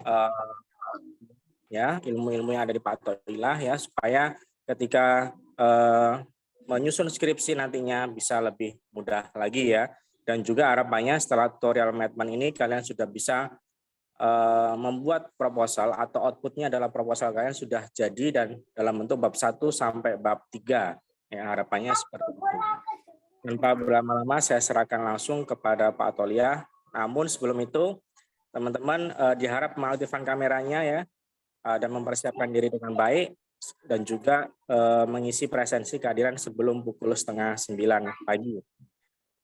uh, ya ilmu-ilmu yang ada di Pak Toilah ya, supaya ketika menyusun skripsi nantinya bisa lebih mudah lagi ya. Dan juga harapannya setelah tutorial management ini kalian sudah bisa membuat proposal atau outputnya adalah proposal kalian sudah jadi dan dalam bentuk bab 1 sampai bab 3. Ya, harapannya seperti itu. Tanpa berlama-lama saya serahkan langsung kepada Pak Tolia. Namun sebelum itu teman-teman diharap mengaktifkan kameranya ya dan mempersiapkan diri dengan baik dan juga mengisi presensi kehadiran sebelum pukul 8:30 pagi.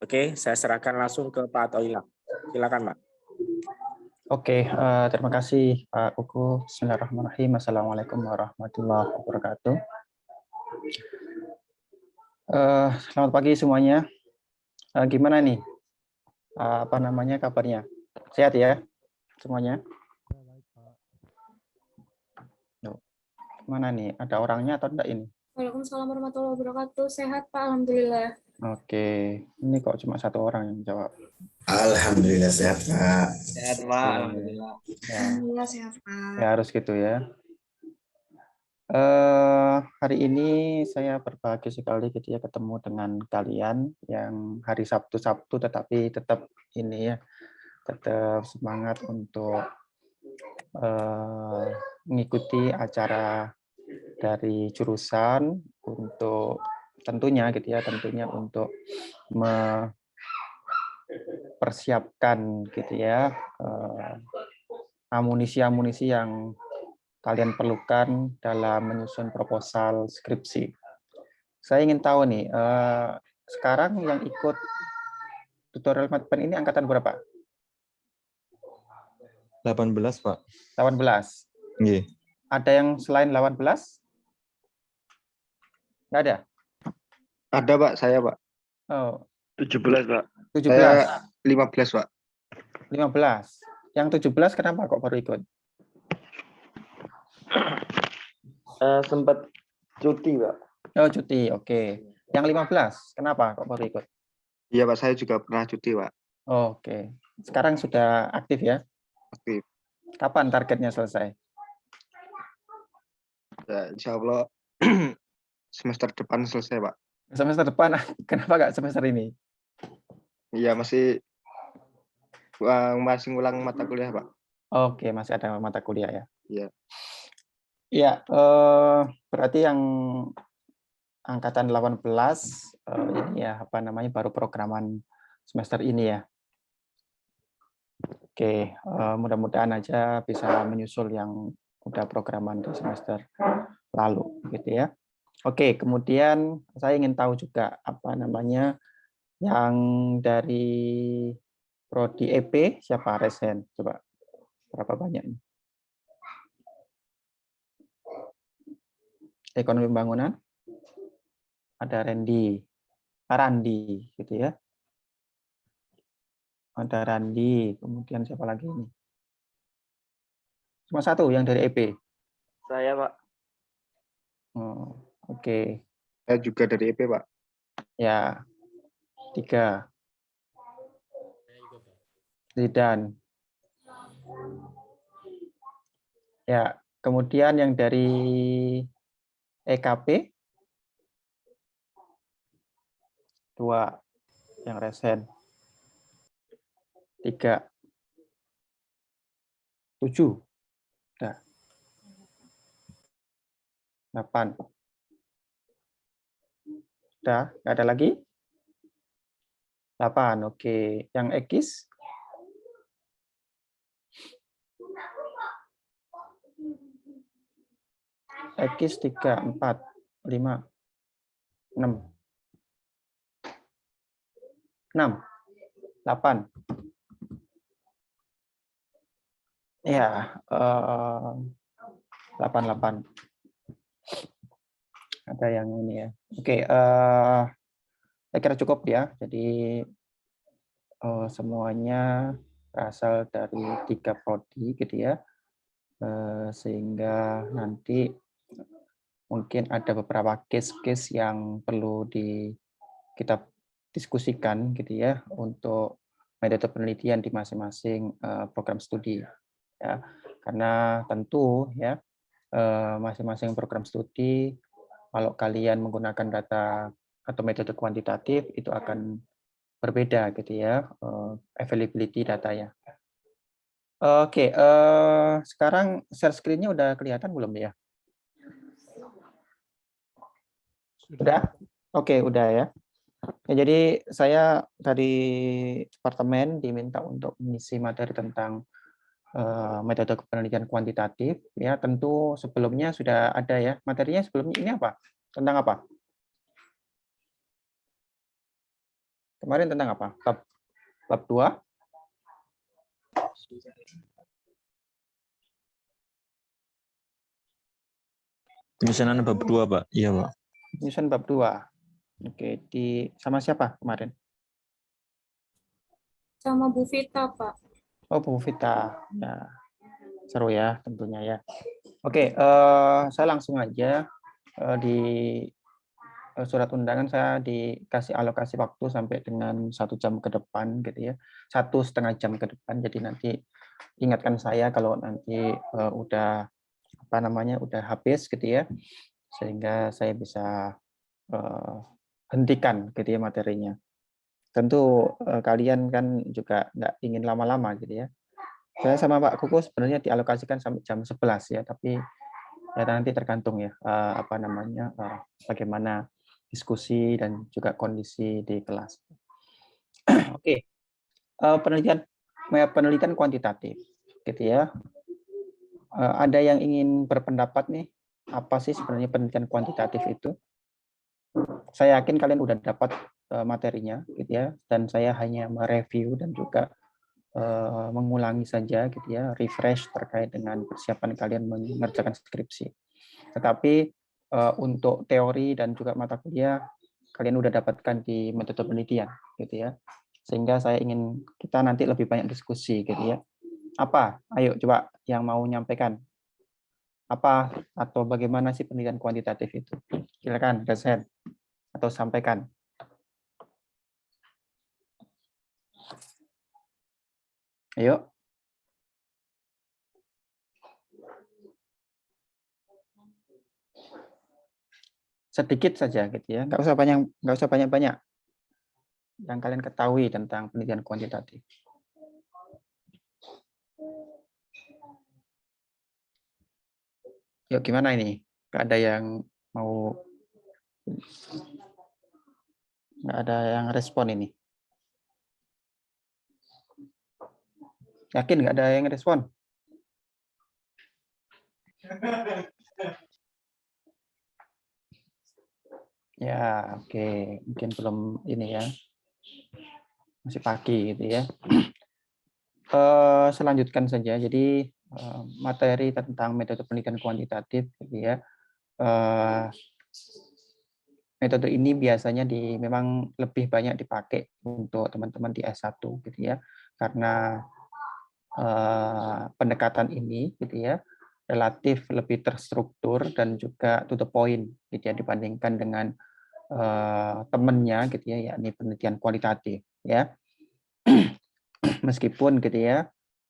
Oke, saya serahkan langsung ke Pak Toila. Silakan, Pak. Oke, terima kasih Pak Kuku. Bismillahirrahmanirrahim. Assalamualaikum warahmatullahi wabarakatuh. Selamat pagi semuanya. Gimana nih? Apa namanya kabarnya? Sehat ya semuanya? Mana nih? Ada orangnya atau enggak ini? Waalaikumsalam warahmatullahi wabarakatuh. Sehat Pak, alhamdulillah. Oke, ini kok cuma satu orang yang jawab. Alhamdulillah sehat Pak. Sehat Pak, alhamdulillah. Ya, Alhamdulillah sehat Pak. ya harus gitu ya. Hari ini saya berbahagia sekali gitu ya ketemu dengan kalian yang hari Sabtu tetapi tetap ini ya, tetap semangat untuk mengikuti acara dari jurusan untuk tentunya gitu ya, tentunya untuk mempersiapkan gitu ya amunisi-amunisi yang kalian perlukan dalam menyusun proposal skripsi. Saya ingin tahu nih, sekarang yang ikut tutorial management ini angkatan berapa? 18, Pak. 18. Iya. Ada yang selain 18? Nggak ada? Ada, Pak. Saya, Pak. Oh. 17, Pak. 17. Saya 15, Pak. 15. Yang 17 kenapa kok baru ikut? Sempat cuti, Pak. Oh, cuti. Oke. Yang 15 kenapa kok baru ikut? Iya, Pak. Saya juga pernah cuti, Pak. Oh, oke. Sekarang sudah aktif ya? Aktif. Kapan targetnya selesai? Ya, insya Allah semester depan selesai, Pak. Semester depan, kenapa nggak semester ini? Iya, masih ngulang mata kuliah, Pak. Oke, masih ada mata kuliah ya? Iya. Iya, berarti yang angkatan 18 ini ya apa namanya baru programan semester ini ya. Oke, mudah-mudahan aja bisa menyusul yang udah programan di semester lalu gitu ya. Oke, kemudian saya ingin tahu juga apa namanya yang dari prodi EP siapa resen coba berapa banyak ini? Ekonomi pembangunan ada Randi gitu ya. Ada Randi, kemudian siapa lagi ini? Cuma satu yang dari EP. Saya, Pak. Oh, oke. Saya juga dari EP, Pak. Ya, 3. Zidan. Ya, kemudian yang dari EKP 2 yang resen. 3. 7. Udah. 8. Udah, nggak ada lagi? 8, oke. Yang Ekis? Ekis 3, 4, 5, 6. 6, 8. Ya, 8. Ada yang ini ya. Oke, saya kira cukup ya. Jadi semuanya berasal dari 3 prodi gitu ya. Sehingga nanti mungkin ada beberapa case-case yang perlu kita diskusikan gitu ya untuk metode penelitian di masing-masing program studi. ya. Karena tentu ya masing-masing program studi kalau kalian menggunakan data atau metode kuantitatif itu akan berbeda gitu ya, availability datanya. Oke, sekarang share screen-nya udah kelihatan belum ya? Udah? Oke, udah ya. Ya, jadi saya dari departemen diminta untuk mengisi materi tentang metode penelitian kuantitatif. Ya, tentu sebelumnya sudah ada ya. Materinya sebelumnya ini apa? Tentang apa? Kemarin tentang apa? Bab 2? Penyusunan bab 2, Pak. Iya, Pak. Penyusunan bab 2. Oke, sama siapa kemarin? Sama Bu Vita, Pak. Oh, Bu Vita. Ya, seru ya tentunya ya. Oke, saya langsung aja di surat undangan saya dikasih alokasi waktu sampai dengan 1 jam ke depan gitu ya, 1,5 jam ke depan. Jadi nanti ingatkan saya kalau nanti udah udah habis gitu ya, sehingga saya bisa hentikan gitu ya materinya. Tentu kalian kan juga nggak ingin lama-lama gitu ya. Saya sama Pak Kuku sebenarnya dialokasikan sampai jam 11 ya, tapi ya nanti tergantung ya bagaimana diskusi dan juga kondisi di kelas. Oke, penelitian kuantitatif gitu ya. Ada yang ingin berpendapat nih, apa sih sebenarnya penelitian kuantitatif itu? Saya yakin kalian udah dapat materinya gitu ya, dan saya hanya mereview dan juga mengulangi saja gitu ya, refresh terkait dengan persiapan kalian mengerjakan skripsi. Tetapi untuk teori dan juga mata kuliah kalian udah dapatkan di metode penelitian gitu ya. Sehingga saya ingin kita nanti lebih banyak diskusi gitu ya. Apa? Ayo coba yang mau nyampaikan. Apa atau bagaimana sih penelitian kuantitatif itu? Silakan raise hand atau sampaikan. Ayo. Sedikit saja gitu ya, nggak usah banyak yang kalian ketahui tentang penelitian kuantitatif. Yuk gimana ini? Nggak ada yang mau, nggak ada yang respon ini. Yakin nggak ada yang respon? Ya, oke. Mungkin belum ini ya. Masih pagi gitu ya. Selanjutkan saja. Jadi materi tentang metode penelitian kuantitatif gitu ya. Metode ini biasanya memang lebih banyak dipakai untuk teman-teman di S1 gitu ya. Karena pendekatan ini gitu ya relatif lebih terstruktur dan juga to the point gitu ya dibandingkan dengan temennya gitu ya, yakni penelitian kualitatif ya. Meskipun gitu ya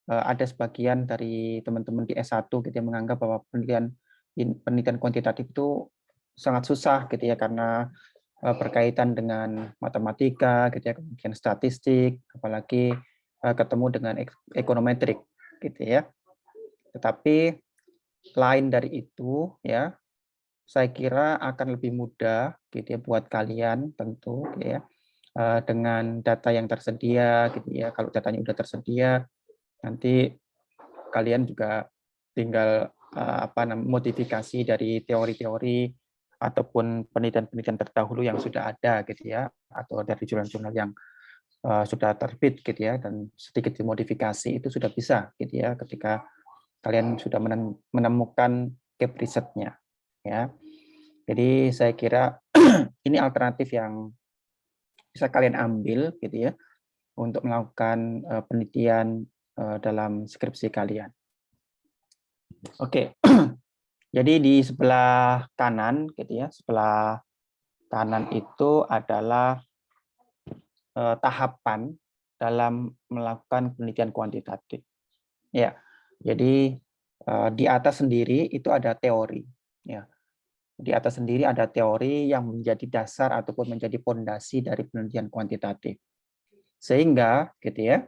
ada sebagian dari teman-teman di S1 gitu yang menganggap bahwa penelitian kuantitatif itu sangat susah gitu ya karena berkaitan dengan matematika gitu ya, kemudian statistik, apalagi ketemu dengan ekonometrik gitu ya. Tetapi lain dari itu ya, saya kira akan lebih mudah gitu ya buat kalian tentu gitu ya dengan data yang tersedia gitu ya. Kalau datanya udah tersedia, nanti kalian juga tinggal modifikasi dari teori-teori ataupun penelitian-penelitian terdahulu yang sudah ada gitu ya, atau dari jurnal-jurnal yang sudah terbit gitu ya, dan sedikit dimodifikasi itu sudah bisa gitu ya ketika kalian sudah menemukan gap risetnya ya. Jadi saya kira ini alternatif yang bisa kalian ambil gitu ya untuk melakukan penelitian dalam skripsi kalian. Oke. Jadi di sebelah kanan gitu ya, sebelah kanan itu adalah tahapan dalam melakukan penelitian kuantitatif. Ya, Jadi di atas sendiri itu ada teori, ya. Di atas sendiri ada teori yang menjadi dasar ataupun menjadi fondasi dari penelitian kuantitatif. Sehingga, gitu ya,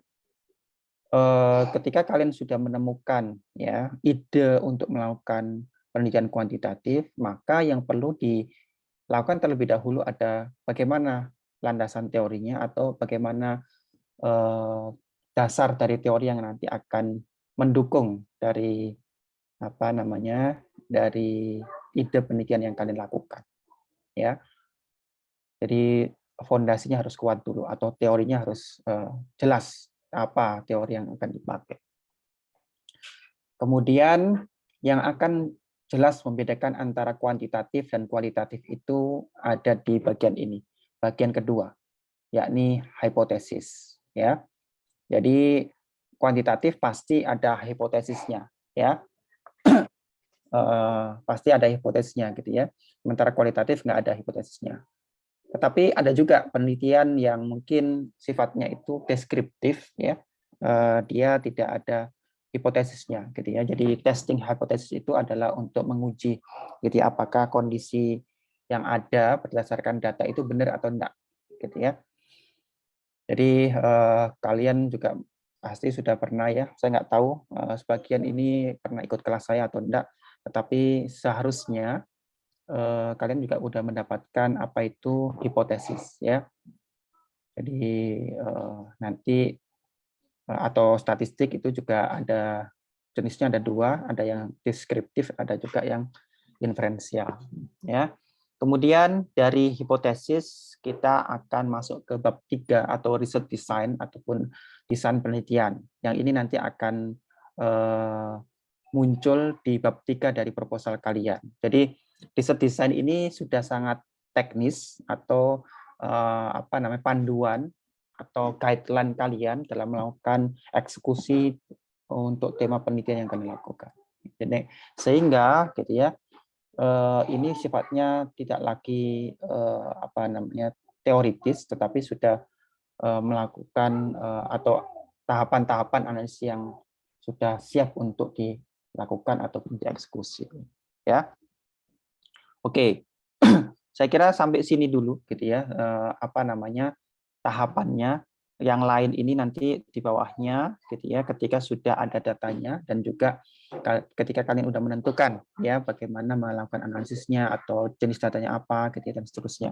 ketika kalian sudah menemukan ya ide untuk melakukan penelitian kuantitatif, maka yang perlu dilakukan terlebih dahulu ada bagaimana landasan teorinya atau bagaimana dasar dari teori yang nanti akan mendukung dari apa namanya dari ide penelitian yang kalian lakukan, ya. Jadi fondasinya harus kuat dulu atau teorinya harus jelas apa teori yang akan dipakai. Kemudian yang akan jelas membedakan antara kuantitatif dan kualitatif itu ada di bagian ini, bagian kedua, yakni hipotesis. Ya, jadi kuantitatif pasti ada hipotesisnya, ya, pasti ada hipotesisnya, gitu ya. Sementara kualitatif nggak ada hipotesisnya. Tetapi ada juga penelitian yang mungkin sifatnya itu deskriptif, ya, dia tidak ada hipotesisnya, gitu ya. Jadi testing hypothesis itu adalah untuk menguji, gitu ya, apakah kondisi yang ada berdasarkan data itu benar atau enggak, gitu ya. Jadi kalian juga pasti sudah pernah ya, saya nggak tahu sebagian ini pernah ikut kelas saya atau enggak, tetapi seharusnya kalian juga sudah mendapatkan apa itu hipotesis, ya. Jadi nanti atau statistik itu juga ada jenisnya, ada dua, ada yang deskriptif, ada juga yang inferensial, ya. Kemudian dari hipotesis kita akan masuk ke bab 3 atau research design ataupun desain penelitian. Yang ini nanti akan muncul di bab 3 dari proposal kalian. Jadi research design ini sudah sangat teknis atau apa namanya panduan atau guideline kalian dalam melakukan eksekusi untuk tema penelitian yang kalian lakukan. Jadi sehingga gitu ya, ini sifatnya tidak lagi apa namanya teoritis, tetapi sudah melakukan atau tahapan-tahapan analisis yang sudah siap untuk dilakukan ataupun dieksekusi, ya. Oke, saya kira sampai sini dulu, gitu ya, apa namanya tahapannya. Yang lain ini nanti di bawahnya, gitu ya, ketika sudah ada datanya dan juga ketika kalian sudah menentukan ya bagaimana melakukan analisisnya atau jenis datanya apa, gitu ya, dan seterusnya.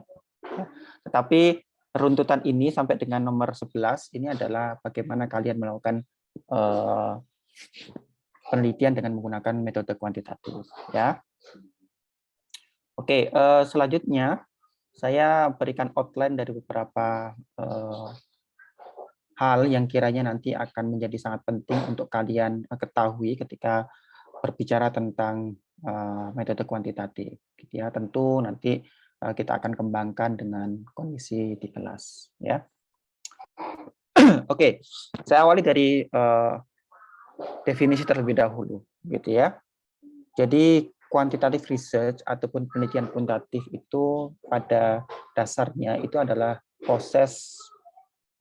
Tetapi runtutan ini sampai dengan nomor 11 ini adalah bagaimana kalian melakukan penelitian dengan menggunakan metode kuantitatif, ya. Oke, selanjutnya saya berikan outline dari beberapa hal yang kiranya nanti akan menjadi sangat penting untuk kalian ketahui ketika berbicara tentang metode kuantitatif, gitu ya. Tentu nanti kita akan kembangkan dengan kondisi di kelas, ya. Oke, saya awali dari definisi terlebih dahulu, gitu ya. Jadi quantitative research ataupun penelitian kuantitatif itu pada dasarnya itu adalah proses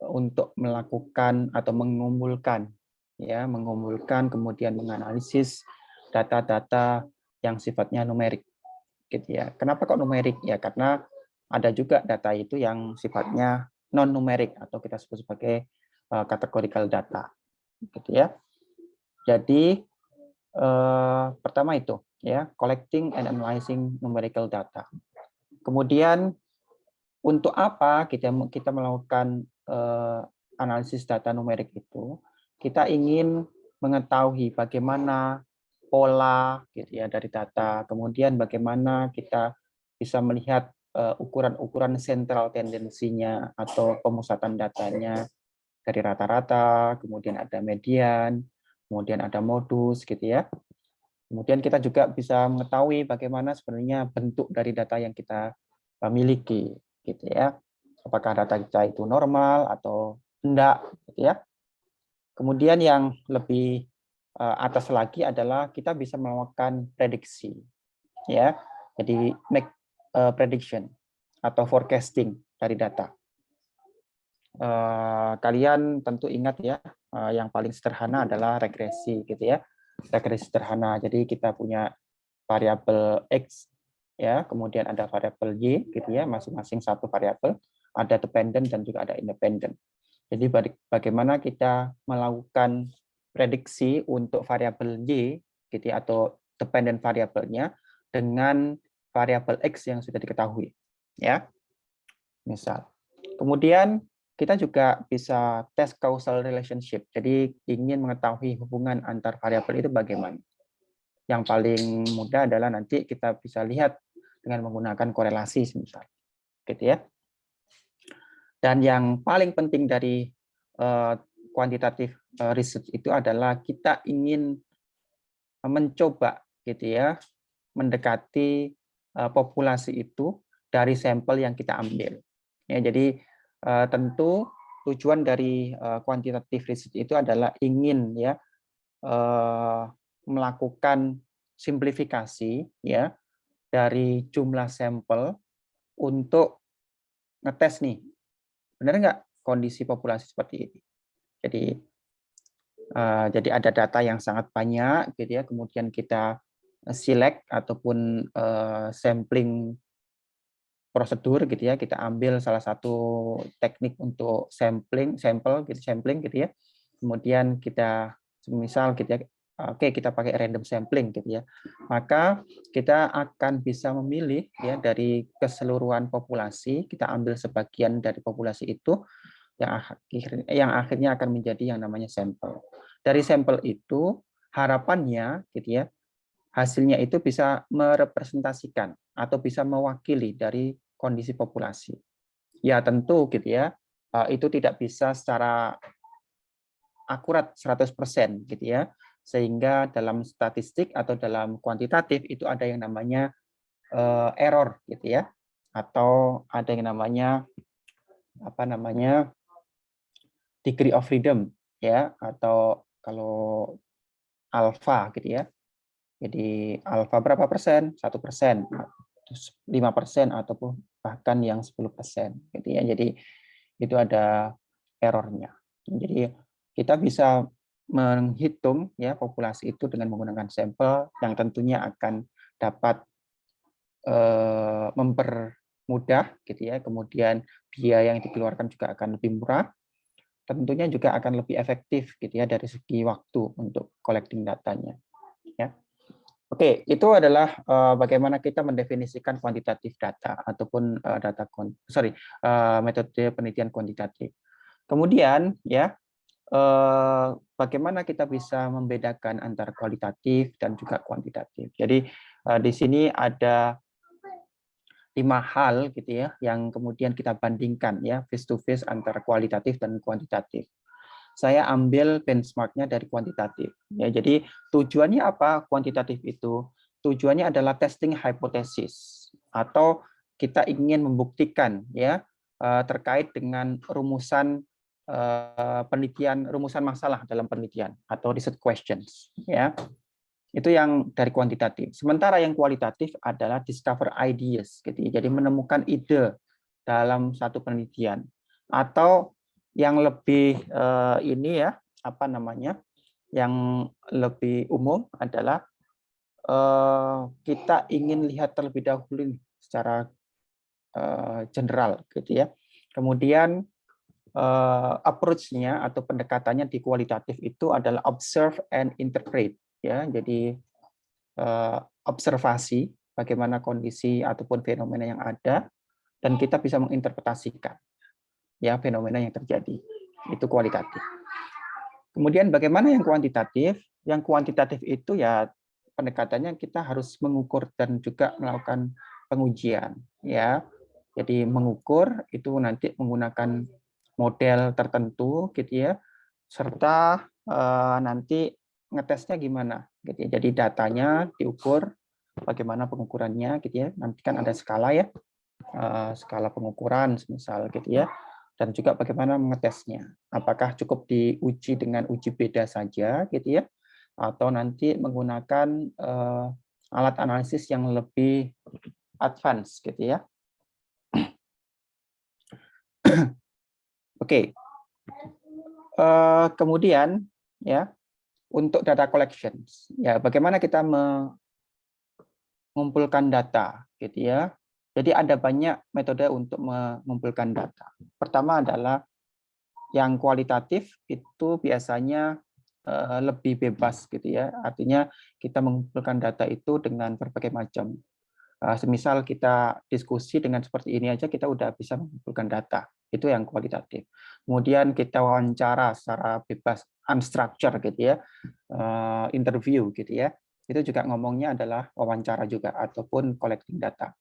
untuk melakukan atau mengumpulkan, ya, mengumpulkan kemudian menganalisis data-data yang sifatnya numerik, gitu ya. Kenapa kok numerik? Ya karena ada juga data itu yang sifatnya non numerik atau kita sebut sebagai categorical data, gitu ya. Jadi pertama itu ya, collecting and analyzing numerical data. Kemudian untuk apa kita melakukan analisis data numerik itu? Kita ingin mengetahui bagaimana pola gitu ya dari data, kemudian bagaimana kita bisa melihat ukuran-ukuran sentral tendensinya atau pemusatan datanya dari rata-rata, kemudian ada median, kemudian ada modus, gitu ya. Kemudian kita juga bisa mengetahui bagaimana sebenarnya bentuk dari data yang kita miliki, gitu ya. Apakah data kita itu normal atau enggak, gitu ya. Kemudian yang lebih atas lagi adalah kita bisa melakukan prediksi, ya. Jadi make prediction atau forecasting dari data. Kalian tentu ingat ya, yang paling sederhana adalah regresi, gitu ya. regresi sederhana. Jadi kita punya variabel X, ya, kemudian ada variabel Y, gitu ya, masing-masing satu variabel, ada dependent dan juga ada independent. Jadi bagaimana kita melakukan prediksi untuk variabel Y, gitu ya, atau dependent variabelnya dengan variabel X yang sudah diketahui, ya, misal. Kemudian kita juga bisa tes causal relationship. Jadi ingin mengetahui hubungan antar variabel itu bagaimana. Yang paling mudah adalah nanti kita bisa lihat dengan menggunakan korelasi, misal, gitu ya. Dan yang paling penting dari kuantitatif research itu adalah kita ingin mencoba, gitu ya, mendekati populasi itu dari sampel yang kita ambil. Ya, jadi tentu tujuan dari kuantitatif research itu adalah ingin, ya, melakukan simplifikasi, ya, dari jumlah sampel untuk ngetes nih, benar nggak kondisi populasi seperti ini. Jadi ada data yang sangat banyak, gitu ya, kemudian kita select ataupun sampling prosedur, gitu ya, kita ambil salah satu teknik untuk sampling gitu ya, kemudian kita misal gitu ya, oke, kita pakai random sampling, gitu ya, maka kita akan bisa memilih, ya, dari keseluruhan populasi, kita ambil sebagian dari populasi itu yang akhirnya akan menjadi yang namanya sampel. Dari sampel itu harapannya, gitu ya, hasilnya itu bisa merepresentasikan atau bisa mewakili dari kondisi populasi. Ya tentu, gitu ya, itu tidak bisa secara akurat 100%, gitu ya, sehingga dalam statistik atau dalam kuantitatif itu ada yang namanya error, gitu ya, atau ada yang namanya degree of freedom, ya, atau kalau alfa, gitu ya. Jadi alfa berapa persen? 1%, 5%, ataupun bahkan yang 10%, gitu ya. Jadi itu ada errornya. Jadi kita bisa menghitung, ya, populasi itu dengan menggunakan sampel yang tentunya akan dapat mempermudah, gitu ya. Kemudian biaya yang dikeluarkan juga akan lebih murah. Tentunya juga akan lebih efektif, gitu ya, dari segi waktu untuk collecting datanya, ya. Oke, itu adalah bagaimana kita mendefinisikan kuantitatif data ataupun metode penelitian kuantitatif. Kemudian, ya, bagaimana kita bisa membedakan antara kualitatif dan juga kuantitatif. Jadi di sini ada 5 hal, gitu ya, yang kemudian kita bandingkan, ya, face to face antara kualitatif dan kuantitatif. Saya ambil benchmarknya dari kuantitatif, ya. Jadi tujuannya apa kuantitatif itu? Tujuannya adalah testing hypothesis, atau kita ingin membuktikan, ya, terkait dengan rumusan penelitian, rumusan masalah dalam penelitian atau research questions, ya. Itu yang dari kuantitatif. Sementara yang kualitatif adalah discover ideas, gitu. Jadi menemukan ide dalam satu penelitian. Atau yang lebih yang lebih umum adalah kita ingin lihat terlebih dahulu secara general, gitu ya. Kemudian approach-nya atau pendekatannya di kualitatif itu adalah observe and interpret, ya. Jadi observasi bagaimana kondisi ataupun fenomena yang ada, dan kita bisa menginterpretasikan, ya, fenomena yang terjadi. Itu kualitatif. Kemudian bagaimana yang kuantitatif? Yang kuantitatif itu, ya, pendekatannya kita harus mengukur dan juga melakukan pengujian, ya. Jadi mengukur itu nanti menggunakan model tertentu, gitu ya, serta nanti ngetesnya gimana, gitu ya. Jadi datanya diukur, bagaimana pengukurannya, gitu ya. Nanti kan ada skala, ya, skala pengukuran misal, gitu ya. Dan juga bagaimana mengetesnya. Apakah cukup diuji dengan uji beda saja, gitu ya, atau nanti menggunakan alat analisis yang lebih advance, gitu ya. Oke. Kemudian, ya, untuk data collections, ya bagaimana kita mengumpulkan data, gitu ya. Jadi ada banyak metode untuk mengumpulkan data. Pertama adalah yang kualitatif itu biasanya lebih bebas, gitu ya. Artinya kita mengumpulkan data itu dengan berbagai macam. Semisal kita diskusi dengan seperti ini aja kita udah bisa mengumpulkan data. Itu yang kualitatif. Kemudian kita wawancara secara bebas, unstructured, gitu ya, interview, gitu ya. Itu juga ngomongnya adalah wawancara juga ataupun collecting data.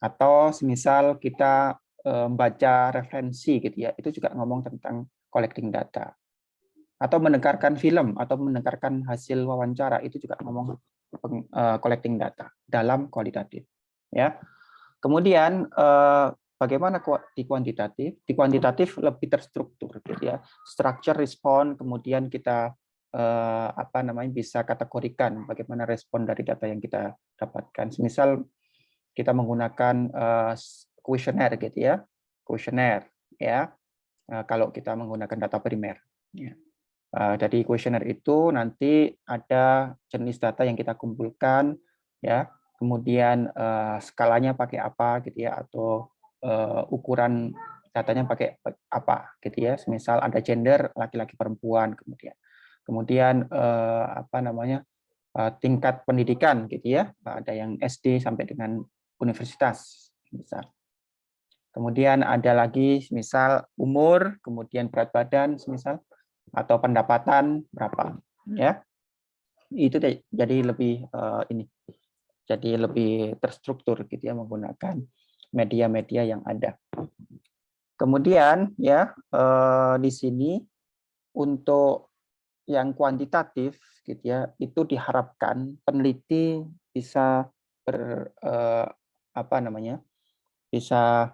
Atau semisal kita membaca referensi, gitu ya, itu juga ngomong tentang collecting data. Atau mendengarkan film atau mendengarkan hasil wawancara, itu juga ngomong collecting data dalam kualitatif. Ya. Kemudian bagaimana di kuantitatif? Di kuantitatif lebih terstruktur, gitu ya. Structure, respon, kemudian kita bisa kategorikan bagaimana respon dari data yang kita dapatkan. Misal kita menggunakan kuesioner, gitu ya, kuesioner, ya. Kalau kita menggunakan data primer. Ya. Dari kuesioner itu nanti ada jenis data yang kita kumpulkan, ya. Kemudian skalanya pakai apa, gitu ya, atau ukuran datanya pakai apa, gitu ya. Misal ada gender laki-laki perempuan, kemudian tingkat pendidikan, gitu ya. Ada yang SD sampai dengan universitas, misal. Kemudian ada lagi misal umur, kemudian berat badan, misal, atau pendapatan berapa, ya. Itu jadi lebih jadi lebih terstruktur, gitu ya, menggunakan media-media yang ada. Kemudian ya di sini untuk yang kuantitatif, gitu ya, itu diharapkan peneliti bisa bisa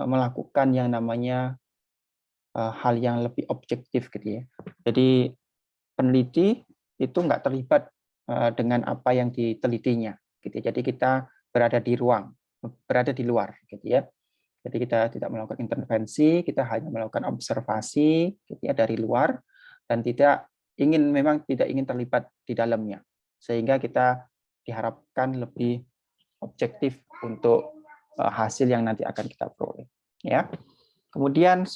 melakukan yang namanya hal yang lebih objektif, gitu ya. Jadi peneliti itu nggak terlibat dengan apa yang ditelitinya, gitu. Jadi kita berada di luar, gitu ya. Jadi kita tidak melakukan intervensi, kita hanya melakukan observasi, gitu ya, dari luar, dan memang tidak ingin terlibat di dalamnya, sehingga kita diharapkan lebih objektif untuk hasil yang nanti akan kita peroleh, ya. Kemudian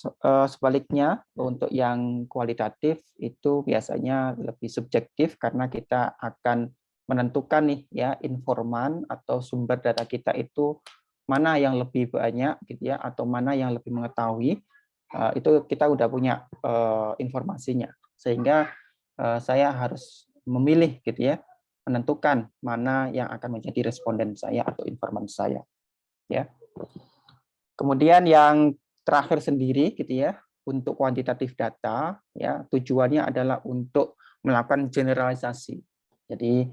sebaliknya untuk yang kualitatif itu biasanya lebih subjektif karena kita akan menentukan nih ya informan atau sumber data kita itu mana yang lebih banyak, gitu ya, atau mana yang lebih mengetahui, itu kita udah punya informasinya, sehingga saya harus memilih, gitu ya, menentukan mana yang akan menjadi responden saya atau informan saya, ya. Kemudian yang terakhir sendiri, gitu ya, untuk kuantitatif data, ya, tujuannya adalah untuk melakukan generalisasi. Jadi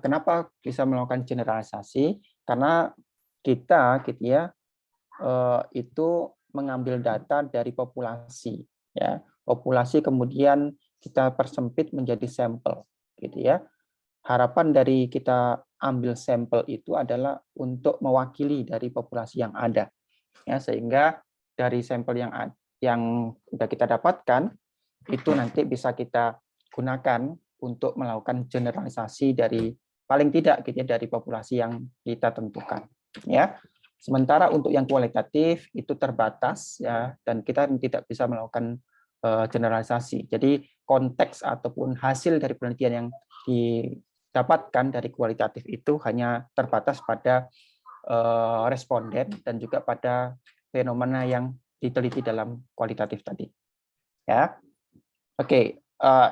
kenapa bisa melakukan generalisasi? Karena kita, gitu ya, itu mengambil data dari populasi, ya, populasi kemudian kita persempit menjadi sampel, gitu ya. Harapan dari kita ambil sampel itu adalah untuk mewakili dari populasi yang ada, ya, sehingga dari sampel yang sudah kita dapatkan itu nanti bisa kita gunakan untuk melakukan generalisasi dari paling tidak, gitu ya, dari populasi yang kita tentukan, ya. Sementara untuk yang kualitatif itu terbatas, ya, dan kita tidak bisa melakukan generalisasi. Jadi konteks ataupun hasil dari penelitian yang didapatkan dari kualitatif itu hanya terbatas pada responden dan juga pada fenomena yang diteliti dalam kualitatif tadi, ya. Oke,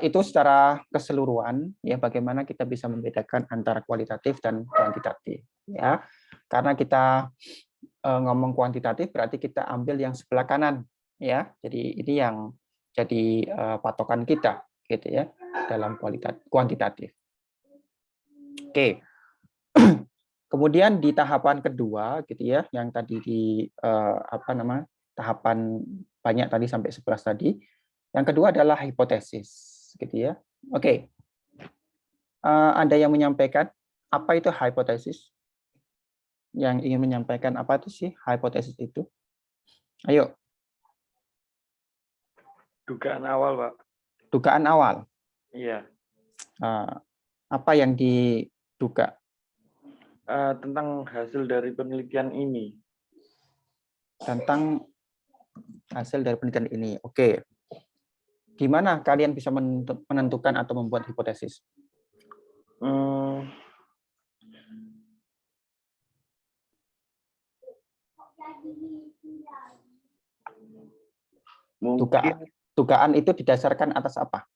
itu secara keseluruhan ya bagaimana kita bisa membedakan antara kualitatif dan kuantitatif, ya. Karena kita ngomong kuantitatif berarti kita ambil yang sebelah kanan, ya. Jadi ini yang jadi patokan kita, gitu ya, dalam kuantitatif. Oke. Kemudian di tahapan kedua, gitu ya, yang tadi di tahapan banyak tadi sampai 11 tadi. Yang kedua adalah hipotesis, gitu ya. Oke. Ada yang menyampaikan apa itu hipotesis? Yang ingin menyampaikan apa itu sih hipotesis itu? Ayo. Dugaan awal, Pak. dugaan awal. Iya. Apa yang diduga? Tentang hasil dari penelitian ini. Tentang hasil dari penelitian ini. Oke. Gimana kalian bisa menentukan atau membuat hipotesis? Mungkin Dugaan itu didasarkan atas apa?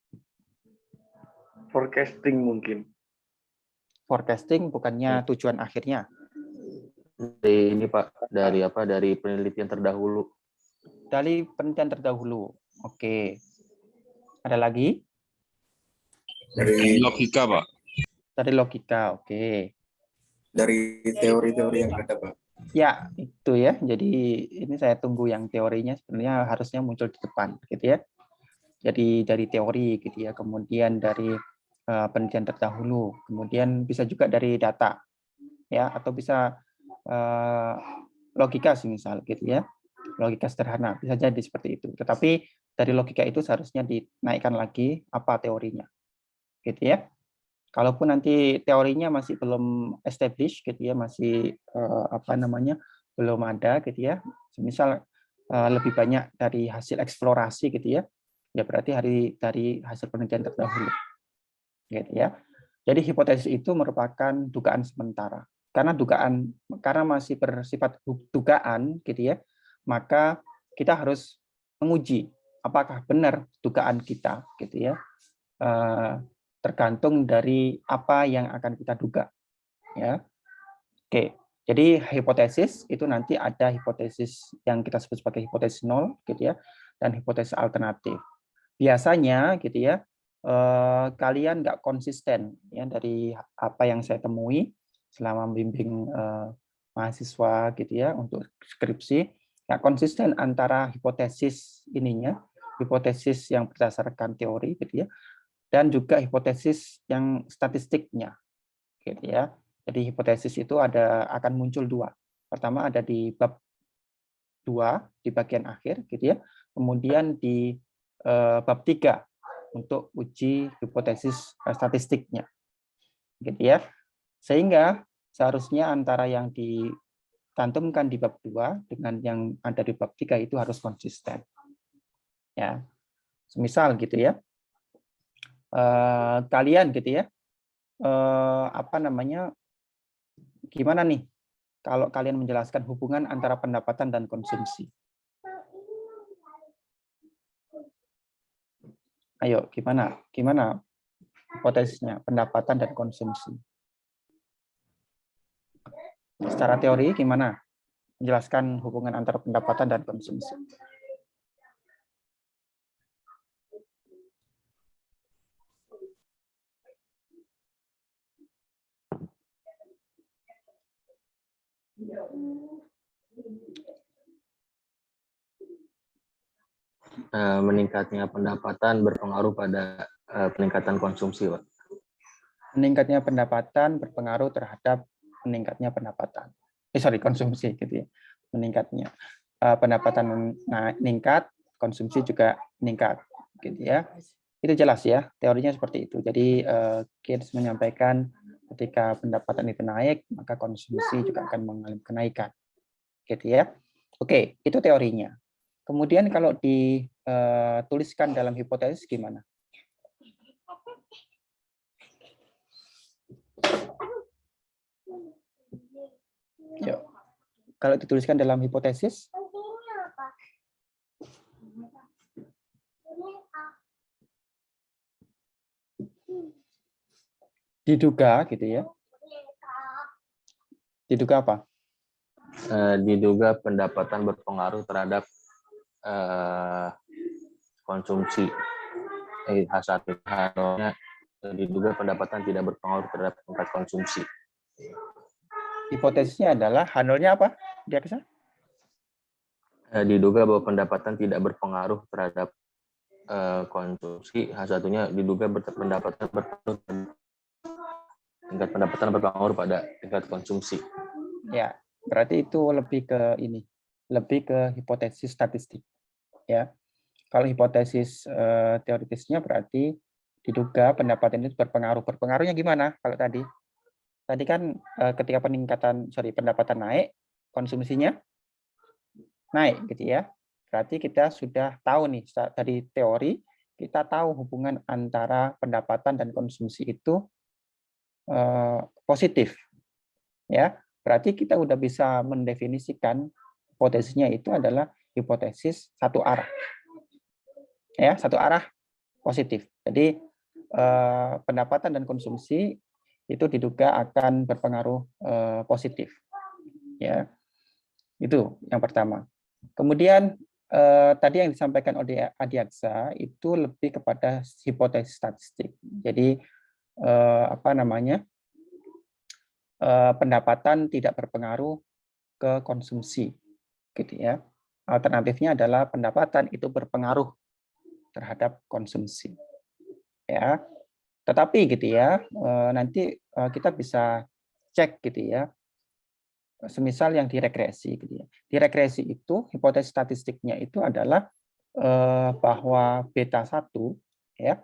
forecasting mungkin. Forecasting bukannya tujuan akhirnya. Dari ini Pak, dari apa? Dari penelitian terdahulu. Dari penelitian terdahulu. Oke. Ada lagi? Dari Logika, Pak. Dari logika. Oke. dari teori-teori yang ada, Pak. Ya, itu ya. Jadi ini saya tunggu yang teorinya sebenarnya harusnya muncul di depan, gitu ya. Jadi dari teori, gitu ya. Kemudian dari penelitian terdahulu, kemudian bisa juga dari data, ya, atau bisa logika sih misal, gitu ya. Logika sederhana bisa jadi seperti itu. Tetapi dari logika itu seharusnya dinaikkan lagi apa teorinya, gitu ya. Kalaupun nanti teorinya masih belum established, gitu ya, masih belum ada, gitu ya. Misal lebih banyak dari hasil eksplorasi, gitu ya. Ya berarti dari hasil penelitian terdahulu, gitu ya. Jadi hipotesis itu merupakan dugaan sementara. Karena masih bersifat dugaan, gitu ya. Maka kita harus menguji apakah benar dugaan kita, gitu ya. Tergantung dari apa yang akan kita duga, ya. Oke, jadi hipotesis itu nanti ada hipotesis yang kita sebut sebagai hipotesis nol, gitu ya, dan hipotesis alternatif. Biasanya, gitu ya, kalian nggak konsisten ya dari apa yang saya temui selama membimbing mahasiswa, gitu ya, untuk skripsi, nggak konsisten antara hipotesis hipotesis yang berdasarkan teori, gitu ya, dan juga hipotesis yang statistiknya, gitu ya. Jadi hipotesis itu akan muncul dua. Pertama ada di bab 2 di bagian akhir, gitu ya. Kemudian di bab 3 untuk uji hipotesis statistiknya, gitu ya. Sehingga seharusnya antara yang dicantumkan di bab 2 dengan yang ada di bab 3 itu harus konsisten. Ya. Semisal gitu ya. Kalian gitu ya, gimana nih kalau kalian menjelaskan hubungan antara pendapatan dan konsumsi? Ayo, gimana hipotesisnya pendapatan dan konsumsi? Secara teori gimana menjelaskan hubungan antara pendapatan dan konsumsi? Meningkatnya pendapatan berpengaruh pada peningkatan konsumsi, Pak. Meningkatnya pendapatan berpengaruh terhadap meningkatnya pendapatan. Konsumsi gitu ya. Meningkatnya pendapatan meningkat, konsumsi juga meningkat gitu ya. Itu jelas ya, teorinya seperti itu. Jadi Keynes menyampaikan ketika pendapatan itu naik, maka konsumsi juga akan mengalami kenaikan. Gitu ya. Oke, itu teorinya. Kemudian kalau dituliskan dalam hipotesis gimana? Yuk. Kalau dituliskan dalam hipotesis, diduga gitu ya. Diduga apa? Diduga pendapatan berpengaruh terhadap konsumsi. Hasilnya diduga pendapatan tidak berpengaruh terhadap tingkat konsumsi. Hipotesisnya adalah Hanolnya apa? Dia kesana? Diduga bahwa pendapatan tidak berpengaruh terhadap konsumsi. Satunya diduga tingkat pendapatan berpengaruh pada tingkat konsumsi. Ya, berarti itu lebih ke hipotesis statistik. Ya, Kalau hipotesis teoritisnya berarti diduga pendapatan itu berpengaruh. Berpengaruhnya gimana? Kalau tadi kan ketika pendapatan naik, konsumsinya naik gitu ya. Berarti kita sudah tahu nih dari teori, kita tahu hubungan antara pendapatan dan konsumsi itu positif. Ya, berarti kita udah bisa mendefinisikan hipotesisnya itu adalah hipotesis satu arah. Ya, satu arah positif. Jadi pendapatan dan konsumsi itu diduga akan berpengaruh positif. Ya, itu yang pertama. Kemudian tadi yang disampaikan oleh Adiaksa itu lebih kepada hipotesis statistik. Jadi pendapatan tidak berpengaruh ke konsumsi, gitu ya. Alternatifnya adalah pendapatan itu berpengaruh terhadap konsumsi, ya. Tetapi gitu ya, nanti kita bisa cek gitu ya. Semisal yang diregresi gitu ya. Diregresi itu hipotesis statistiknya itu adalah bahwa beta 1 ya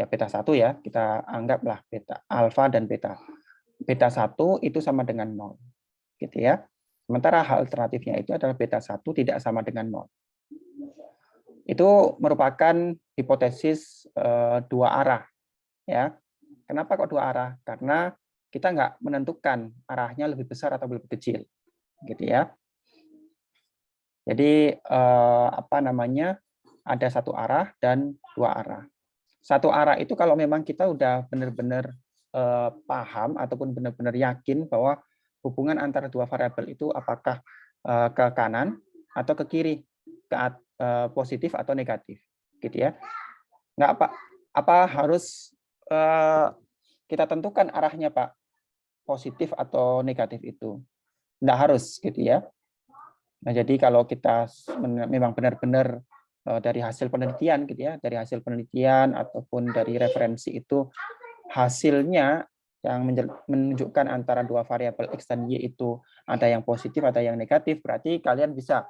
beta 1 ya, kita anggaplah beta alfa dan beta. Beta 1 itu sama dengan 0. Gitu ya. Sementara hal alternatifnya itu adalah beta 1 tidak sama dengan 0. Itu merupakan hipotesis dua arah ya. Kenapa kok dua arah? Karena kita nggak menentukan arahnya lebih besar atau lebih kecil, gitu ya. Jadi ada satu arah dan dua arah. Satu arah itu kalau memang kita udah benar-benar paham ataupun benar-benar yakin bahwa hubungan antara dua variabel itu apakah ke kanan atau ke kiri, positif atau negatif, gitu ya. Nggak apa harus kita tentukan arahnya, Pak, positif atau negatif itu. Nggak harus, gitu ya. Nah, jadi kalau kita memang benar-benar dari hasil penelitian, gitu ya, dari hasil penelitian ataupun dari referensi itu hasilnya yang menunjukkan antara dua variabel X dan Y itu ada yang positif, ada yang negatif, berarti kalian bisa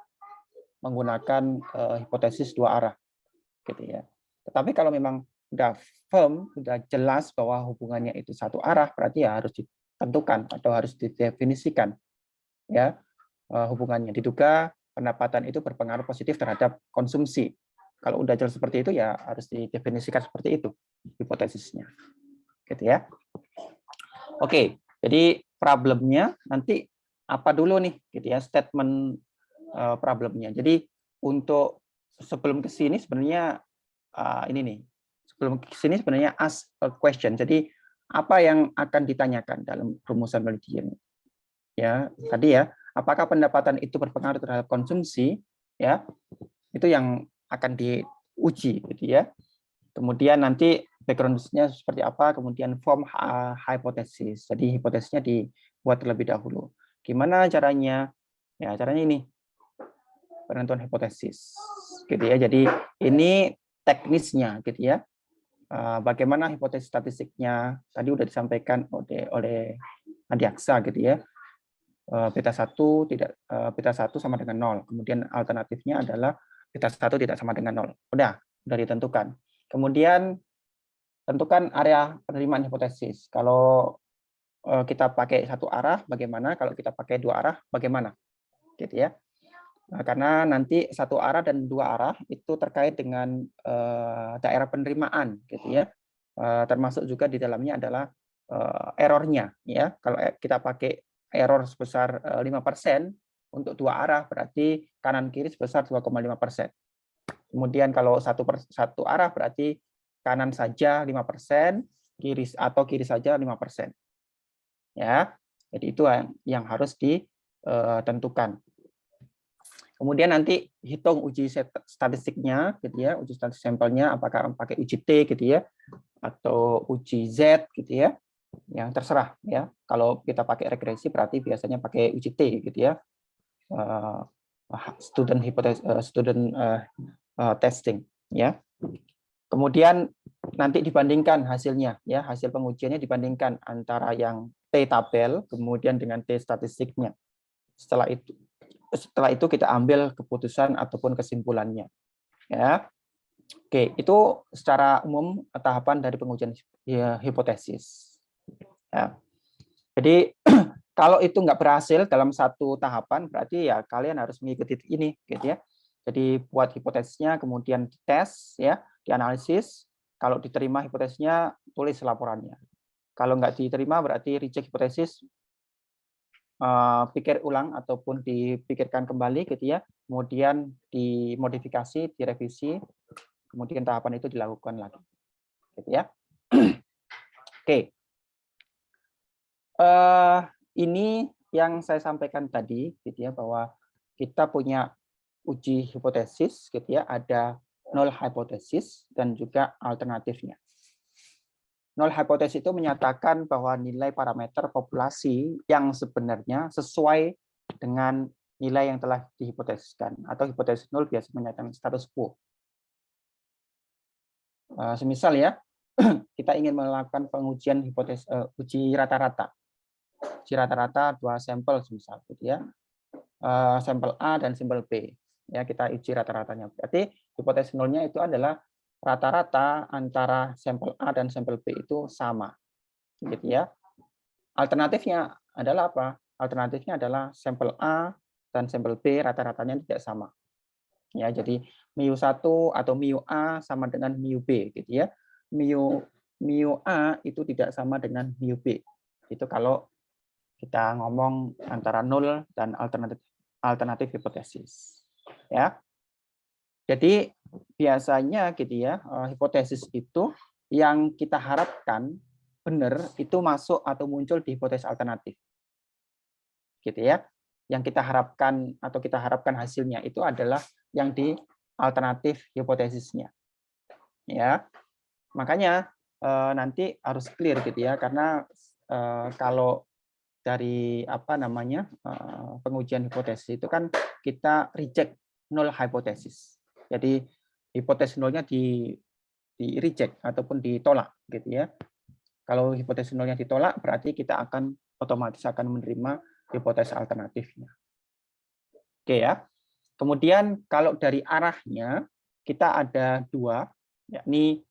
menggunakan hipotesis dua arah, gitu ya. Tetapi kalau memang udah firm, udah jelas bahwa hubungannya itu satu arah, berarti ya harus ditentukan atau harus didefinisikan ya hubungannya. Diduga pendapatan itu berpengaruh positif terhadap konsumsi. Kalau udah jelas seperti itu ya harus didefinisikan seperti itu hipotesisnya. Gitu ya. Oke, jadi problemnya nanti apa dulu nih gitu ya, statement problemnya. Jadi untuk sebelum ke sini sebenarnya ini nih. Sebelum ke sini sebenarnya ask a question. Jadi apa yang akan ditanyakan dalam rumusan penelitian? Ya, tadi ya, apakah pendapatan itu berpengaruh terhadap konsumsi? Ya, itu yang akan diuji, gitu ya. Kemudian nanti background-nya seperti apa, kemudian form hypothesis. Jadi hipotesisnya dibuat terlebih dahulu. Gimana caranya? Ya, caranya ini. Penentuan hipotesis. Gitu ya. Jadi ini teknisnya, gitu ya. Bagaimana hipotesis statistiknya? Tadi udah disampaikan oleh Adiaksa, gitu ya. Beta 1 sama dengan 0. Kemudian alternatifnya adalah beta 1 tidak sama dengan 0. Udah ditentukan. Kemudian tentukan area penerimaan hipotesis. Kalau kita pakai satu arah bagaimana? Kalau kita pakai dua arah bagaimana? Gitu ya. Nah, karena nanti satu arah dan dua arah itu terkait dengan daerah penerimaan, gitu ya. Termasuk juga di dalamnya adalah errornya, ya. Kalau kita pakai error sebesar 5% untuk dua arah, berarti kanan kiri sebesar 2,5%. Kemudian kalau satu arah berarti kanan saja 5%, kiri saja 5%. Ya, jadi itu yang harus ditentukan. Kemudian nanti hitung uji statistiknya, gitu ya, uji statistik sampelnya apakah pakai uji T, gitu ya, atau uji Z, gitu ya, yang terserah ya. Kalau kita pakai regresi berarti biasanya pakai uji T, gitu ya, student testing, ya. Kemudian nanti dibandingkan hasilnya, ya, hasil pengujiannya dibandingkan antara yang T tabel kemudian dengan T statistiknya. Setelah itu kita ambil keputusan ataupun kesimpulannya, ya. Oke, itu secara umum tahapan dari pengujian hipotesis. Ya. Jadi kalau itu nggak berhasil dalam satu tahapan, berarti ya kalian harus mengikuti ini, gitu ya. Jadi buat hipotesisnya, kemudian dites, ya, dianalisis. Kalau diterima hipotesisnya, tulis laporannya. Kalau nggak diterima, berarti reject hipotesis, pikir ulang ataupun dipikirkan kembali, gitu ya. Kemudian dimodifikasi, direvisi, kemudian tahapan itu dilakukan lagi, gitu ya. Oke. Ini yang saya sampaikan tadi, gitu ya, bahwa kita punya uji hipotesis, gitu ya, ada null hipotesis dan juga alternatifnya. Null hipotesis itu menyatakan bahwa nilai parameter populasi yang sebenarnya sesuai dengan nilai yang telah dihipotesiskan, atau hipotesis null biasa menyatakan status quo. Semisal ya, kita ingin melakukan pengujian hipotesis uji rata-rata. Uji rata-rata 2 sampel misal, gitu ya. Sampel A dan sampel B. Ya, kita uji rata-ratanya. Berarti hipotesis nolnya itu adalah rata-rata antara sampel A dan sampel B itu sama. Gitu ya. Alternatifnya adalah apa? Alternatifnya adalah sampel A dan sampel B rata-ratanya tidak sama. Ya, jadi mu1 atau mu A sama dengan mu B, gitu ya. Mu A itu tidak sama dengan mu B. Itu kalau kita ngomong antara nol dan alternatif hipotesis. Ya. Jadi biasanya gitu ya, hipotesis itu yang kita harapkan benar itu masuk atau muncul di hipotesis alternatif. Gitu ya. Yang kita harapkan atau kita harapkan hasilnya itu adalah yang di alternatif hipotesisnya. Ya. Makanya nanti harus clear gitu ya, karena kalau dari pengujian hipotesis itu kan kita reject null hipotesis. Jadi hipotesis nolnya di reject ataupun ditolak gitu ya. Kalau hipotesis nolnya ditolak berarti kita akan otomatis akan menerima hipotesis alternatifnya. Oke ya. Kemudian kalau dari arahnya kita ada 2, yakni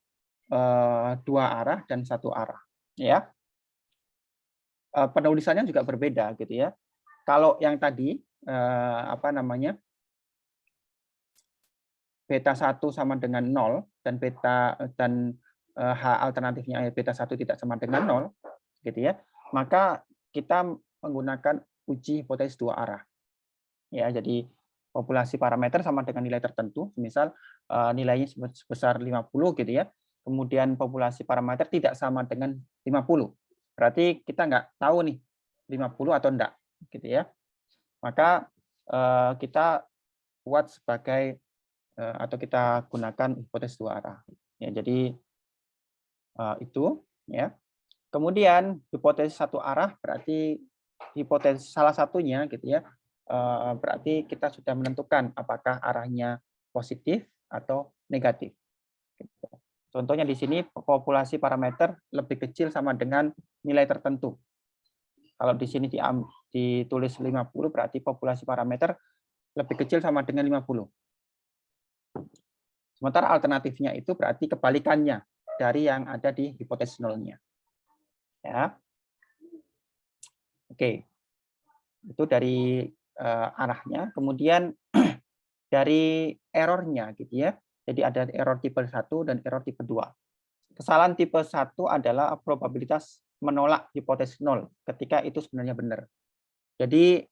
2 arah dan 1 arah ya. Penulisannya juga berbeda gitu ya. Kalau yang tadi beta 1 sama dengan 0 dan H alternatifnya beta 1 tidak sama dengan 0 gitu ya. Maka kita menggunakan uji hipotesis 2 arah. Ya, jadi populasi parameter sama dengan nilai tertentu, misal nilainya sebesar 50 gitu ya. Kemudian populasi parameter tidak sama dengan 50. Berarti kita nggak tahu nih 50 atau enggak gitu ya. Maka kita buat sebagai atau kita gunakan hipotesis 2 arah. Ya, jadi itu ya. Kemudian hipotesis 1 arah berarti hipotesis salah satunya gitu ya. Berarti kita sudah menentukan apakah arahnya positif atau negatif. Contohnya di sini populasi parameter lebih kecil sama dengan nilai tertentu. Kalau di sini ditulis 50 berarti populasi parameter lebih kecil sama dengan 50. Sementara alternatifnya itu berarti kebalikannya dari yang ada di hipotesis nolnya. Ya. Oke. Itu dari arahnya. Kemudian dari errornya gitu ya. Jadi ada error tipe 1 dan error tipe 2. Kesalahan tipe 1 adalah probabilitas menolak hipotesis nol ketika itu sebenarnya benar. Jadi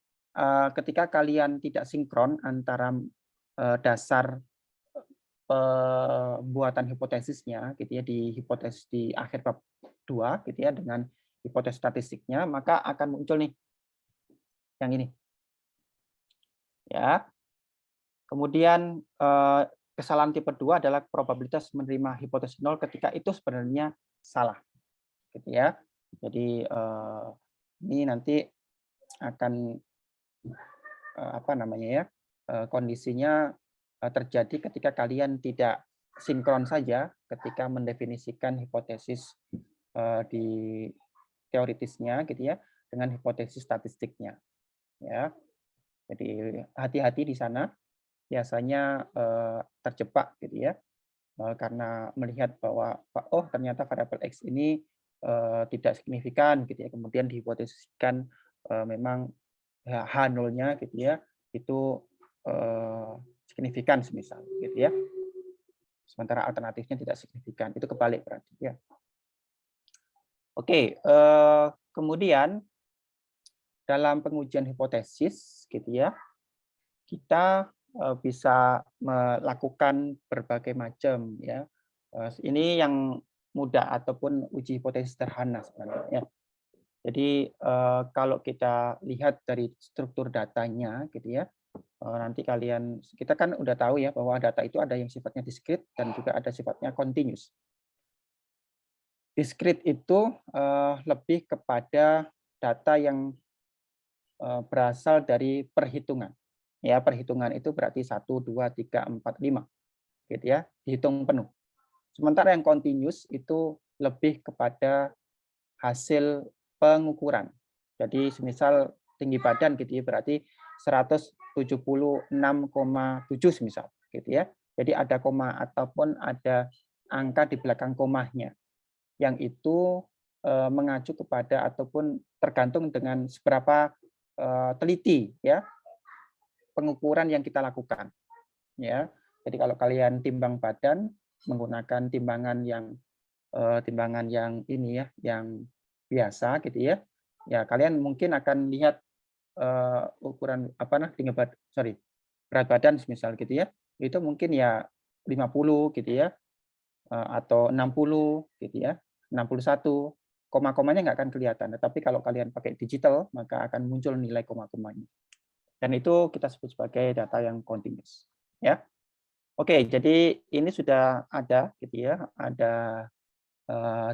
ketika kalian tidak sinkron antara dasar pembuatan hipotesisnya gitu ya di hipotesis di akhir bab 2 gitu ya dengan hipotesis statistiknya, maka akan muncul nih yang ini. Ya. Kemudian kesalahan tipe 2 adalah probabilitas menerima hipotesis nol ketika itu sebenarnya salah. Gitu ya. Jadi ini nanti akan kondisinya terjadi ketika kalian tidak sinkron saja ketika mendefinisikan hipotesis di teoritisnya gitu ya dengan hipotesis statistiknya. Ya. Jadi hati-hati di sana. Biasanya terjebak gitu ya karena melihat bahwa oh ternyata variabel X ini tidak signifikan gitu ya, kemudian dihipotesiskan memang H0-nya gitu ya itu signifikan semisal gitu ya. Sementara alternatifnya tidak signifikan, itu kebalik berarti ya. Oke, kemudian dalam pengujian hipotesis gitu ya, kita bisa melakukan berbagai macam ya. Ini yang mudah ataupun uji hipotesis sederhana sebenarnya. Jadi kalau kita lihat dari struktur datanya gitu ya, nanti kita kan udah tahu ya bahwa data itu ada yang sifatnya discrete dan juga ada sifatnya continuous. Discrete itu lebih kepada data yang berasal dari perhitungan. Ya, perhitungan itu berarti 1, 2, 3, 4, 5. Gitu ya, dihitung penuh. Sementara yang continuous itu lebih kepada hasil pengukuran. Jadi semisal tinggi badan gitu ya, berarti 176,7 misal gitu ya. Jadi ada koma ataupun ada angka di belakang komanya yang itu mengacu kepada ataupun tergantung dengan seberapa teliti ya pengukuran yang kita lakukan ya. Jadi kalau kalian timbang badan menggunakan timbangan yang ini ya, yang biasa gitu ya. Ya kalian mungkin akan lihat ukuran berat badan misal gitu ya. Itu mungkin ya 50 gitu ya. Atau 60 gitu ya. 61, koma-komanya nggak akan kelihatan. Tetapi kalau kalian pakai digital, maka akan muncul nilai koma-komanya. Dan itu kita sebut sebagai data yang continuous. Ya, oke. Jadi ini sudah ada, gitu ya, ada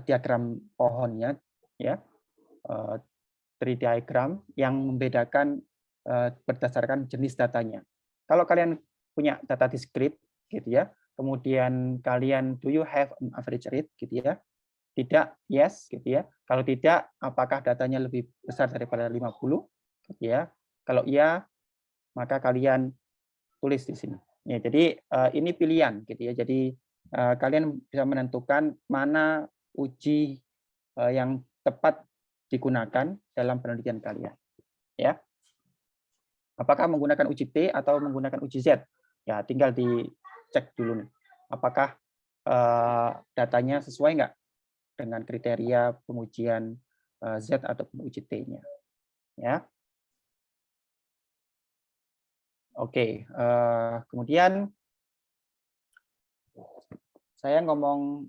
diagram pohonnya, ya, tree diagram yang membedakan berdasarkan jenis datanya. Kalau kalian punya data discrete, gitu ya, kemudian kalian do you have an average rate, gitu ya. Tidak, yes, gitu ya. Kalau tidak, apakah datanya lebih besar daripada 50? Gitu ya. Kalau iya, maka kalian tulis di sini. Ya, jadi ini pilihan, gitu ya. Jadi kalian bisa menentukan mana uji yang tepat digunakan dalam penelitian kalian. Ya. Apakah menggunakan uji T atau menggunakan uji Z? Ya, tinggal dicek dulu nih. Apakah datanya sesuai nggak dengan kriteria pengujian Z atau uji T-nya. Ya. Oke, kemudian saya ngomong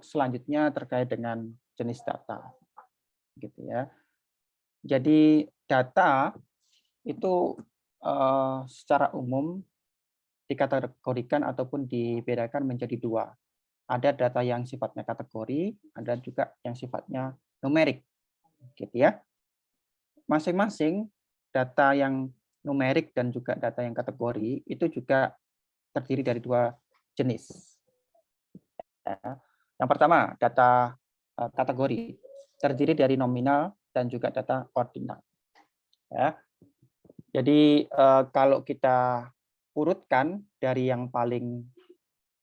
selanjutnya terkait dengan jenis data. Gitu ya. Jadi data itu secara umum dikategorikan ataupun dibedakan menjadi dua. Ada data yang sifatnya kategori, ada juga yang sifatnya numerik, gitu ya. Masing-masing data yang numerik dan juga data yang kategori itu juga terdiri dari dua jenis. Yang pertama, data kategori terdiri dari nominal dan juga data ordinal. Ya. Jadi kalau kita urutkan dari yang paling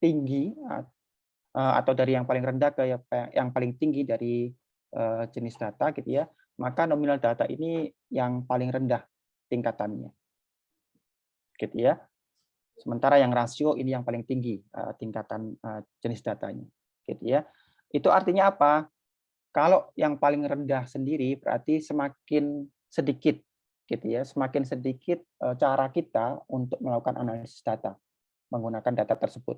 tinggi atau dari yang paling rendah ke yang paling tinggi dari jenis data gitu ya, maka nominal data ini yang paling rendah tingkatannya. Gitu ya. Sementara yang rasio ini yang paling tinggi tingkatan jenis datanya. Gitu ya. Itu artinya apa? Kalau yang paling rendah sendiri berarti semakin sedikit gitu ya, semakin sedikit cara kita untuk melakukan analisis data menggunakan data tersebut.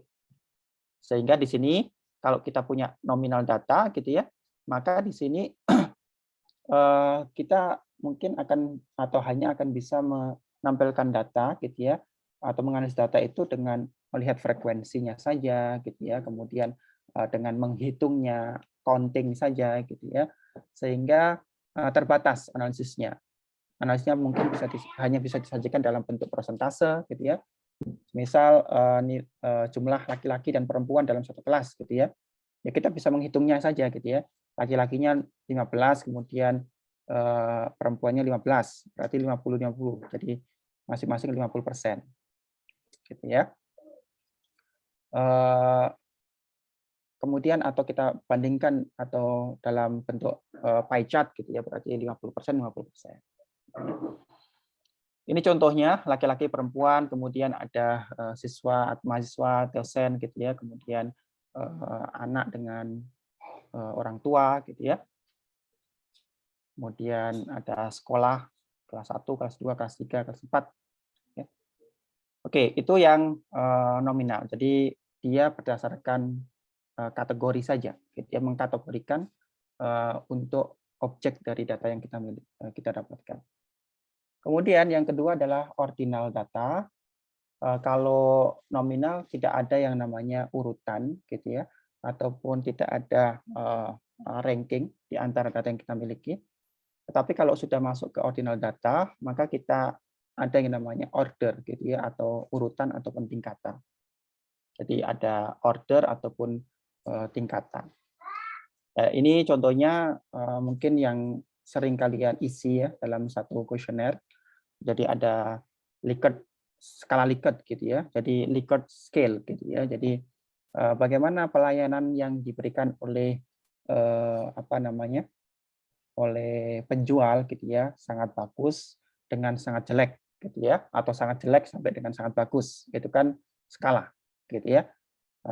Sehingga di sini kalau kita punya nominal data gitu ya, maka di sini kita mungkin akan atau hanya akan bisa menampilkan data gitu ya, atau menganalisis data itu dengan melihat frekuensinya saja gitu ya, kemudian dengan menghitungnya, counting saja gitu ya, sehingga terbatas analisisnya. Analisisnya mungkin hanya bisa disajikan dalam bentuk persentase gitu ya. Misal jumlah laki-laki dan perempuan dalam satu kelas gitu ya. Ya kita bisa menghitungnya saja gitu ya. Laki-lakinya 15, kemudian perempuannya 15, berarti 50-50. Jadi masing-masing 50%. Gitu ya. kemudian atau kita bandingkan atau dalam bentuk pie chart gitu ya, berarti 50%, 50%. Ini contohnya laki-laki, perempuan, kemudian ada siswa, mahasiswa, dosen gitu ya, kemudian anak dengan orang tua gitu ya. Kemudian ada sekolah kelas 1, kelas 2, kelas 3, kelas 4 ya. Oke, itu yang nominal. Jadi dia berdasarkan kategori saja, gitu ya, mengkategorikan untuk objek dari data yang kita dapatkan. Kemudian yang kedua adalah ordinal data. Kalau nominal tidak ada yang namanya urutan, gitu ya, ataupun tidak ada ranking di antara data yang kita miliki. Tetapi kalau sudah masuk ke ordinal data, maka kita ada yang namanya order, gitu ya, atau urutan ataupun tingkatan. Jadi ada order ataupun tingkatan. Ini contohnya mungkin yang sering kalian isi ya dalam satu kuesioner. Jadi ada Likert, skala Likert gitu ya. Jadi Likert scale gitu ya. Jadi bagaimana pelayanan yang diberikan oleh oleh penjual gitu ya, sangat bagus dengan sangat jelek gitu ya, atau sangat jelek sampai dengan sangat bagus. Itu kan skala gitu ya.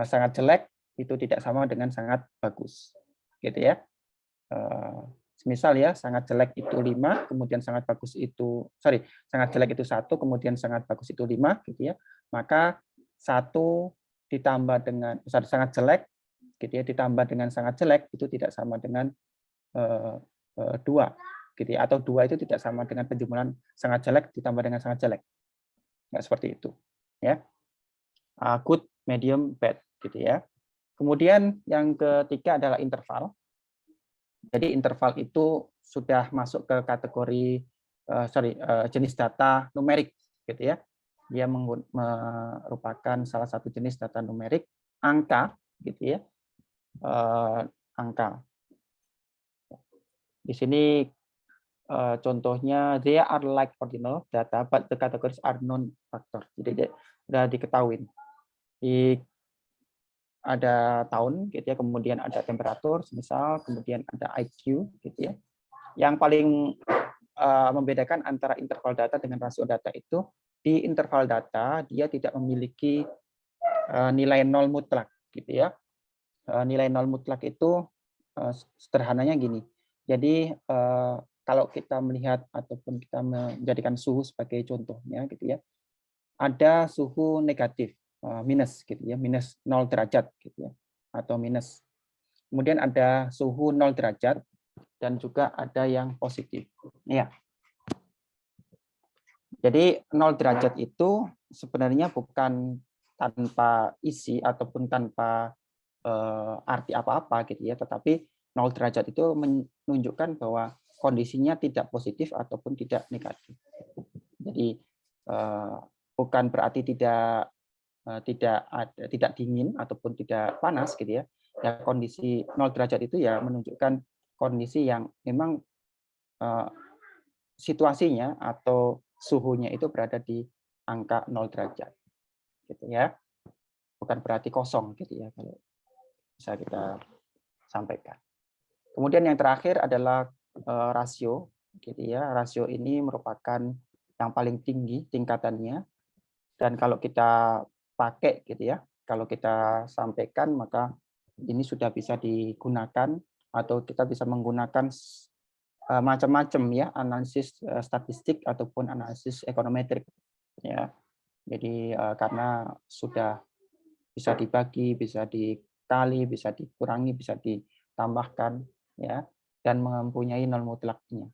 Sangat jelek itu tidak sama dengan sangat bagus gitu ya. Misal ya, sangat jelek itu 5, kemudian sangat bagus itu, sangat jelek itu 1, kemudian sangat bagus itu 5, gitu ya. Maka 1 ditambah dengan, sangat jelek, gitu ya, ditambah dengan sangat jelek, itu tidak sama dengan 2, gitu ya. Atau 2 itu tidak sama dengan penjumlahan sangat jelek ditambah dengan sangat jelek. Nggak seperti itu. Ya. Good, medium, bad, gitu ya. Kemudian yang ketiga adalah interval. Jadi interval itu sudah masuk ke kategori jenis data numerik gitu ya. Dia merupakan salah satu jenis data numerik, angka gitu ya. Angka. Di sini contohnya they are like ordinal data but the categories are non factor. Jadi sudah diketahui. Ada tahun gitu ya, kemudian ada temperatur misal, kemudian ada IQ gitu ya. Yang paling membedakan antara interval data dengan rasio data itu, di interval data dia tidak memiliki nilai nol mutlak gitu ya. Nilai nol mutlak itu sederhananya gini. Jadi kalau kita melihat ataupun kita menjadikan suhu sebagai contohnya gitu ya, ada suhu negatif minus gitu ya, minus 0 derajat gitu ya, atau minus. Kemudian ada suhu 0 derajat dan juga ada yang positif. Ya. Jadi 0 derajat itu sebenarnya bukan tanpa isi ataupun tanpa arti apa-apa gitu ya, tetapi 0 derajat itu menunjukkan bahwa kondisinya tidak positif ataupun tidak negatif. Jadi bukan berarti tidak dingin ataupun tidak panas gitu ya. Ya kondisi 0 derajat itu ya menunjukkan kondisi yang memang situasinya atau suhunya itu berada di angka 0 derajat. Gitu ya. Bukan berarti kosong gitu ya kalau bisa kita sampaikan. Kemudian yang terakhir adalah rasio gitu ya. Rasio ini merupakan yang paling tinggi tingkatannya. Dan kalau kita pakai gitu ya, kalau kita sampaikan maka ini sudah bisa digunakan atau kita bisa menggunakan macam-macam ya, analisis statistik ataupun analisis ekonometrik ya. Jadi karena sudah bisa dibagi, bisa dikali, bisa dikurangi, bisa ditambahkan ya, dan mempunyai nol mutlaknya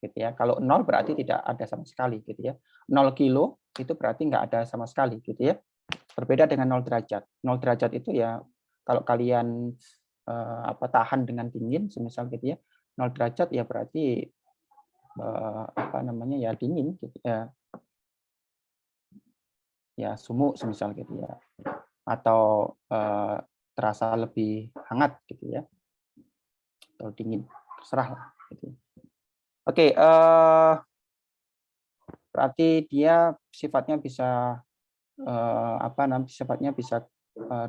gitu ya. Kalau 0 berarti tidak ada sama sekali gitu ya. 0 kilo itu berarti nggak ada sama sekali gitu ya. Berbeda dengan 0 derajat. 0 derajat itu ya kalau kalian tahan dengan dingin semisal gitu ya. 0 derajat ya berarti ya dingin gitu ya. Ya sumuk semisal gitu ya. Atau terasa lebih hangat gitu ya. Atau dingin, terserah lah gitu. Oke, berarti dia sifatnya bisa sifatnya bisa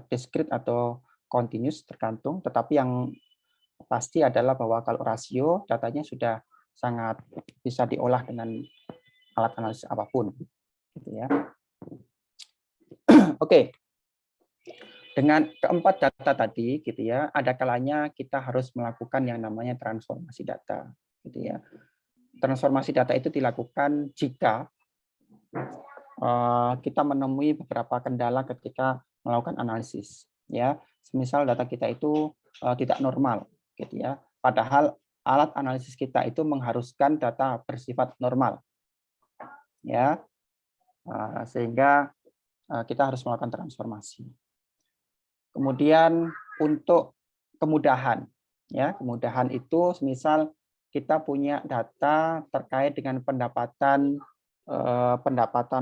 diskrit atau continuous tergantung, tetapi yang pasti adalah bahwa kalau rasio datanya sudah sangat bisa diolah dengan alat analisis apapun, gitu ya. Oke. Dengan keempat data tadi, gitu ya, ada kalanya kita harus melakukan yang namanya transformasi data, gitu ya. Transformasi data itu dilakukan jika kita menemui beberapa kendala ketika melakukan analisis, ya. Semisal data kita itu tidak normal, gitu ya. Padahal alat analisis kita itu mengharuskan data bersifat normal, ya. Sehingga kita harus melakukan transformasi. Kemudian untuk kemudahan, ya, kemudahan itu misal kita punya data terkait dengan pendapatan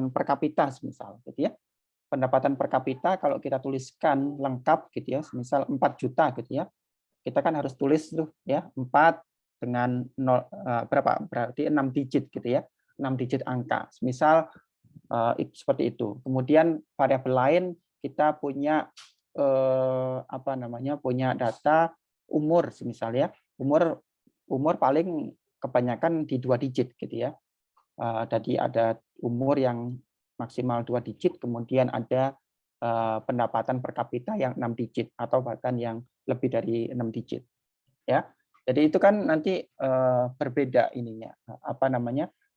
per kapita, misal, gitu ya. Pendapatan per kapita kalau kita tuliskan lengkap, gitu ya, misal 4 juta, gitu ya, kita kan harus tulis tuh, ya, 4 dengan 0, berapa? Berarti 6 digit, gitu ya, 6 digit angka. Misal seperti itu. Kemudian variabel lain kita punya punya data umur, misalnya umur paling kebanyakan di 2 digit, gitu ya. Jadi ada umur yang maksimal 2 digit, kemudian ada pendapatan per kapita yang 6 digit atau bahkan yang lebih dari 6 digit, ya. Jadi itu kan nanti berbeda ininya,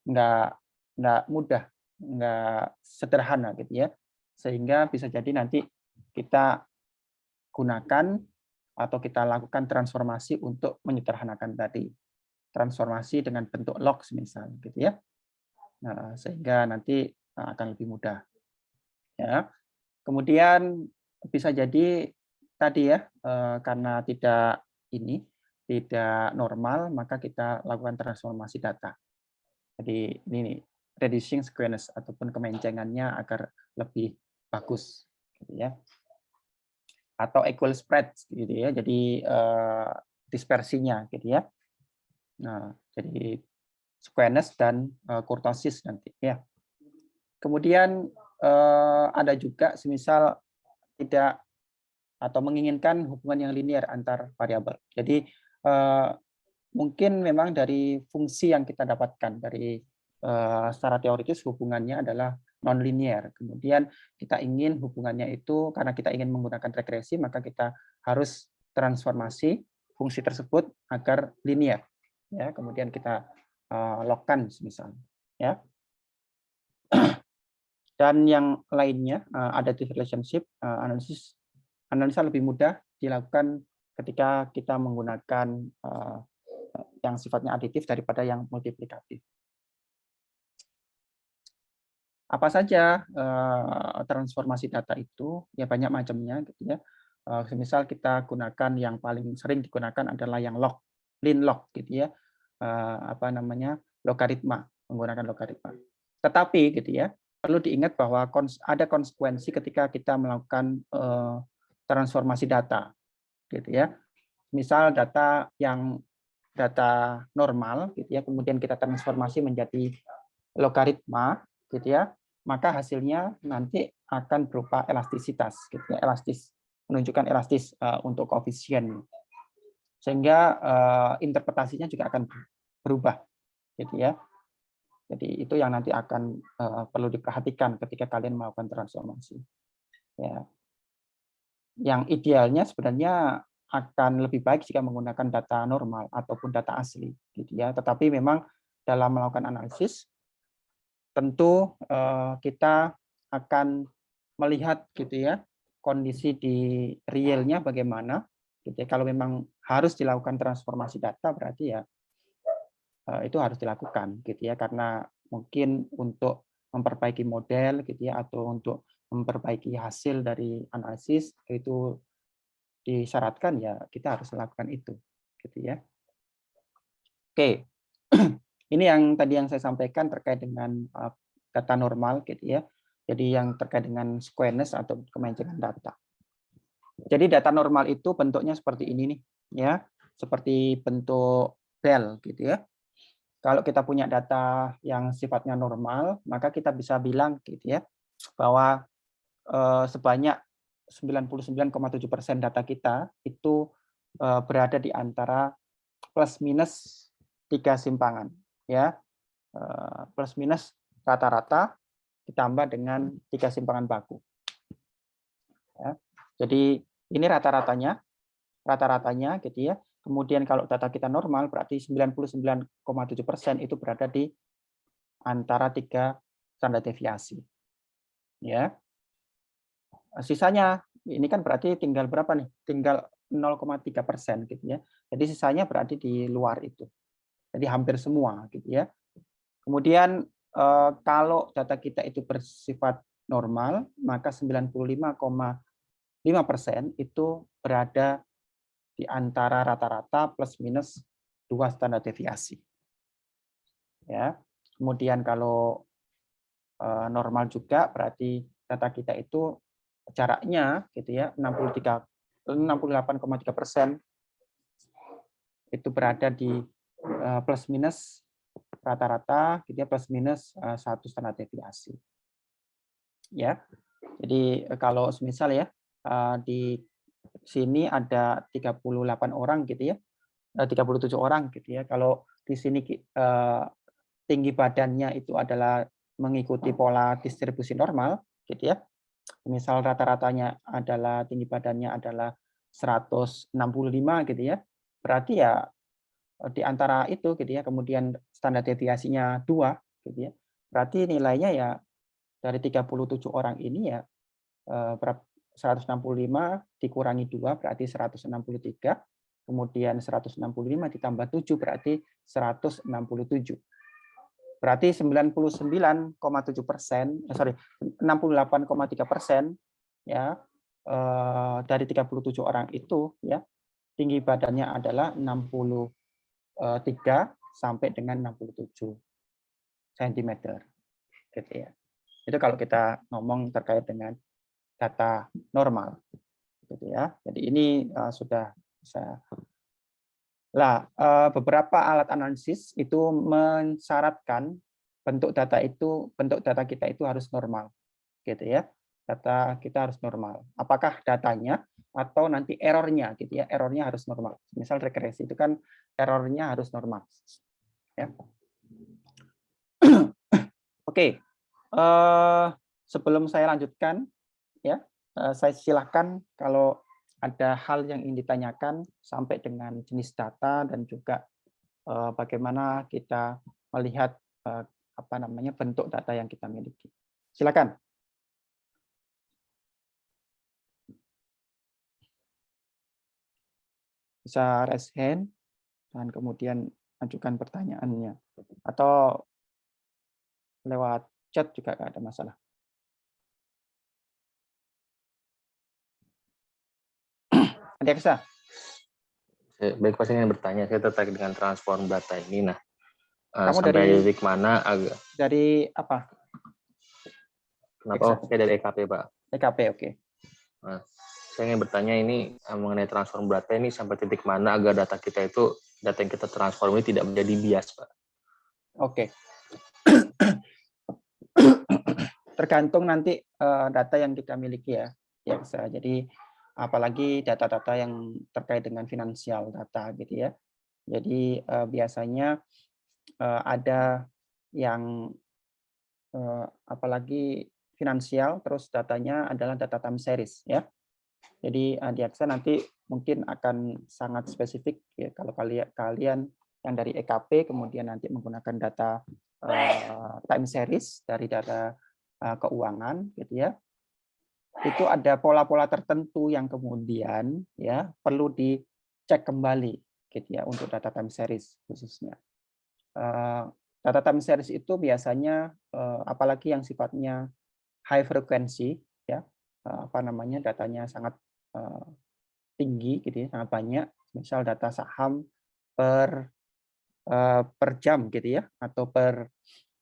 nggak mudah, nggak sederhana, gitu ya, sehingga bisa jadi nanti kita gunakan atau kita lakukan transformasi untuk menyederhanakan tadi, transformasi dengan bentuk log misal, gitu ya. Nah, sehingga nanti akan lebih mudah, ya. Kemudian bisa jadi tadi ya, karena tidak normal, maka kita lakukan transformasi data. Jadi ini reducing skewness ataupun kemencengannya agar lebih bagus, gitu ya. Atau equal spread, gitu ya. Jadi dispersinya, gitu ya. Nah, jadi skewness dan kurtosis nanti, ya. Kemudian ada juga semisal tidak atau menginginkan hubungan yang linear antar variabel. Jadi mungkin memang dari fungsi yang kita dapatkan dari secara teoritis hubungannya adalah non-linear. Kemudian kita ingin hubungannya itu, karena kita ingin menggunakan regresi, maka kita harus transformasi fungsi tersebut agar linear. Ya, kemudian kita logkan misalnya. Ya. Dan yang lainnya, additive relationship analisa lebih mudah dilakukan ketika kita menggunakan yang sifatnya aditif daripada yang multiplikatif. Apa saja transformasi data itu? Ya banyak macamnya, gitu ya. Misal kita gunakan yang paling sering digunakan adalah yang log, lin log, gitu ya. Logaritma, menggunakan logaritma. Tetapi, gitu ya, perlu diingat bahwa ada konsekuensi ketika kita melakukan transformasi data, gitu ya. Misal data normal, gitu ya, kemudian kita transformasi menjadi logaritma, gitu ya, maka hasilnya nanti akan berupa elastisitas, gitu ya, menunjukkan elastis untuk koefisien, sehingga interpretasinya juga akan berubah, gitu ya. Jadi itu yang nanti akan perlu diperhatikan ketika kalian melakukan transformasi. Ya. Yang idealnya sebenarnya akan lebih baik jika menggunakan data normal ataupun data asli, gitu ya. Tetapi memang dalam melakukan analisis tentu kita akan melihat, gitu ya, kondisi di realnya bagaimana. Gitu ya. Kalau memang harus dilakukan transformasi data, berarti ya itu harus dilakukan, gitu ya, karena mungkin untuk memperbaiki model, gitu ya, atau untuk memperbaiki hasil dari analisis itu disyaratkan, ya kita harus melakukan itu, gitu ya. Oke, ini yang tadi yang saya sampaikan terkait dengan data normal, gitu ya. Jadi yang terkait dengan skewness atau kemencengan data. Jadi data normal itu bentuknya seperti ini nih, ya, seperti bentuk bel, gitu ya. Kalau kita punya data yang sifatnya normal, maka kita bisa bilang, gitu ya, bahwa sebanyak 99,7% data kita itu berada di antara plus minus 3 simpangan, ya, plus minus rata-rata ditambah dengan 3 simpangan baku. Ya. Jadi ini rata-ratanya gitu ya. Kemudian kalau data kita normal berarti 99,7% itu berada di antara 3 standar deviasi. Ya. Sisanya ini kan berarti tinggal berapa nih? Tinggal 0,3% gitu ya. Jadi sisanya berarti di luar itu. Jadi hampir semua gitu ya. Kemudian kalau data kita itu bersifat normal, maka 95,5% itu berada di antara rata-rata plus minus 2 standar deviasi. Ya. Kemudian kalau normal juga berarti data kita itu jaraknya gitu ya 68,3% itu berada di plus minus rata-rata gitu ya, plus minus 1 standar deviasi. Ya. Jadi kalau misal ya di sini ada 38 orang gitu ya. 37 orang gitu ya. Kalau di sini tinggi badannya itu adalah mengikuti pola distribusi normal gitu ya. Misal rata-ratanya adalah tinggi badannya adalah 165 gitu ya. Berarti ya di antara itu gitu ya, kemudian standar deviasinya 2 gitu ya. Berarti nilainya ya dari 37 orang ini ya 165 dikurangi 2 berarti 163. Kemudian 165 ditambah 7 berarti 167. Berarti 99,7%, 68,3% ya dari 37 orang itu ya tinggi badannya adalah 63 sampai dengan 67 cm gitu ya. Itu kalau kita ngomong terkait dengan data normal gitu ya. Jadi ini sudah bisa. Lah, beberapa alat analisis itu mensyaratkan bentuk data kita itu harus normal, gitu ya. Data kita harus normal. Apakah datanya atau nanti errornya, gitu ya. Errornya harus normal. Misal regresi itu kan errornya harus normal. Ya. Oke, sebelum saya lanjutkan, ya, saya silakan kalau ada hal yang ingin ditanyakan sampai dengan jenis data dan juga bagaimana kita melihat bentuk data yang kita miliki. Silakan. Bisa raise hand dan kemudian ajukan pertanyaannya atau lewat chat juga nggak ada masalah. Ada bisa? Baik, Pak, saya ingin bertanya, saya tertarik dengan transform data ini. Nah, Kamu sampai titik mana agak? Dari apa? Kenapa? Oh, saya dari EKP, Pak. EKP, oke. Nah, saya ingin bertanya ini mengenai transform data ini sampai titik mana agar data kita itu, data yang kita transform ini tidak menjadi bias, Pak? Oke. Tergantung nanti data yang kita miliki ya. Ya, bisa. Jadi apalagi data-data yang terkait dengan finansial data gitu ya. Jadi biasanya ada yang apalagi finansial terus datanya adalah data time series ya. Jadi Adiaksa nanti mungkin akan sangat spesifik ya kalau kalian yang dari EKP kemudian nanti menggunakan data time series dari data keuangan gitu ya. Itu ada pola-pola tertentu yang kemudian ya perlu dicek kembali gitu ya untuk data time series khususnya. Data time series itu biasanya apalagi yang sifatnya high frequency ya datanya sangat tinggi gitu ya, sangat banyak, misal data saham per jam gitu ya atau per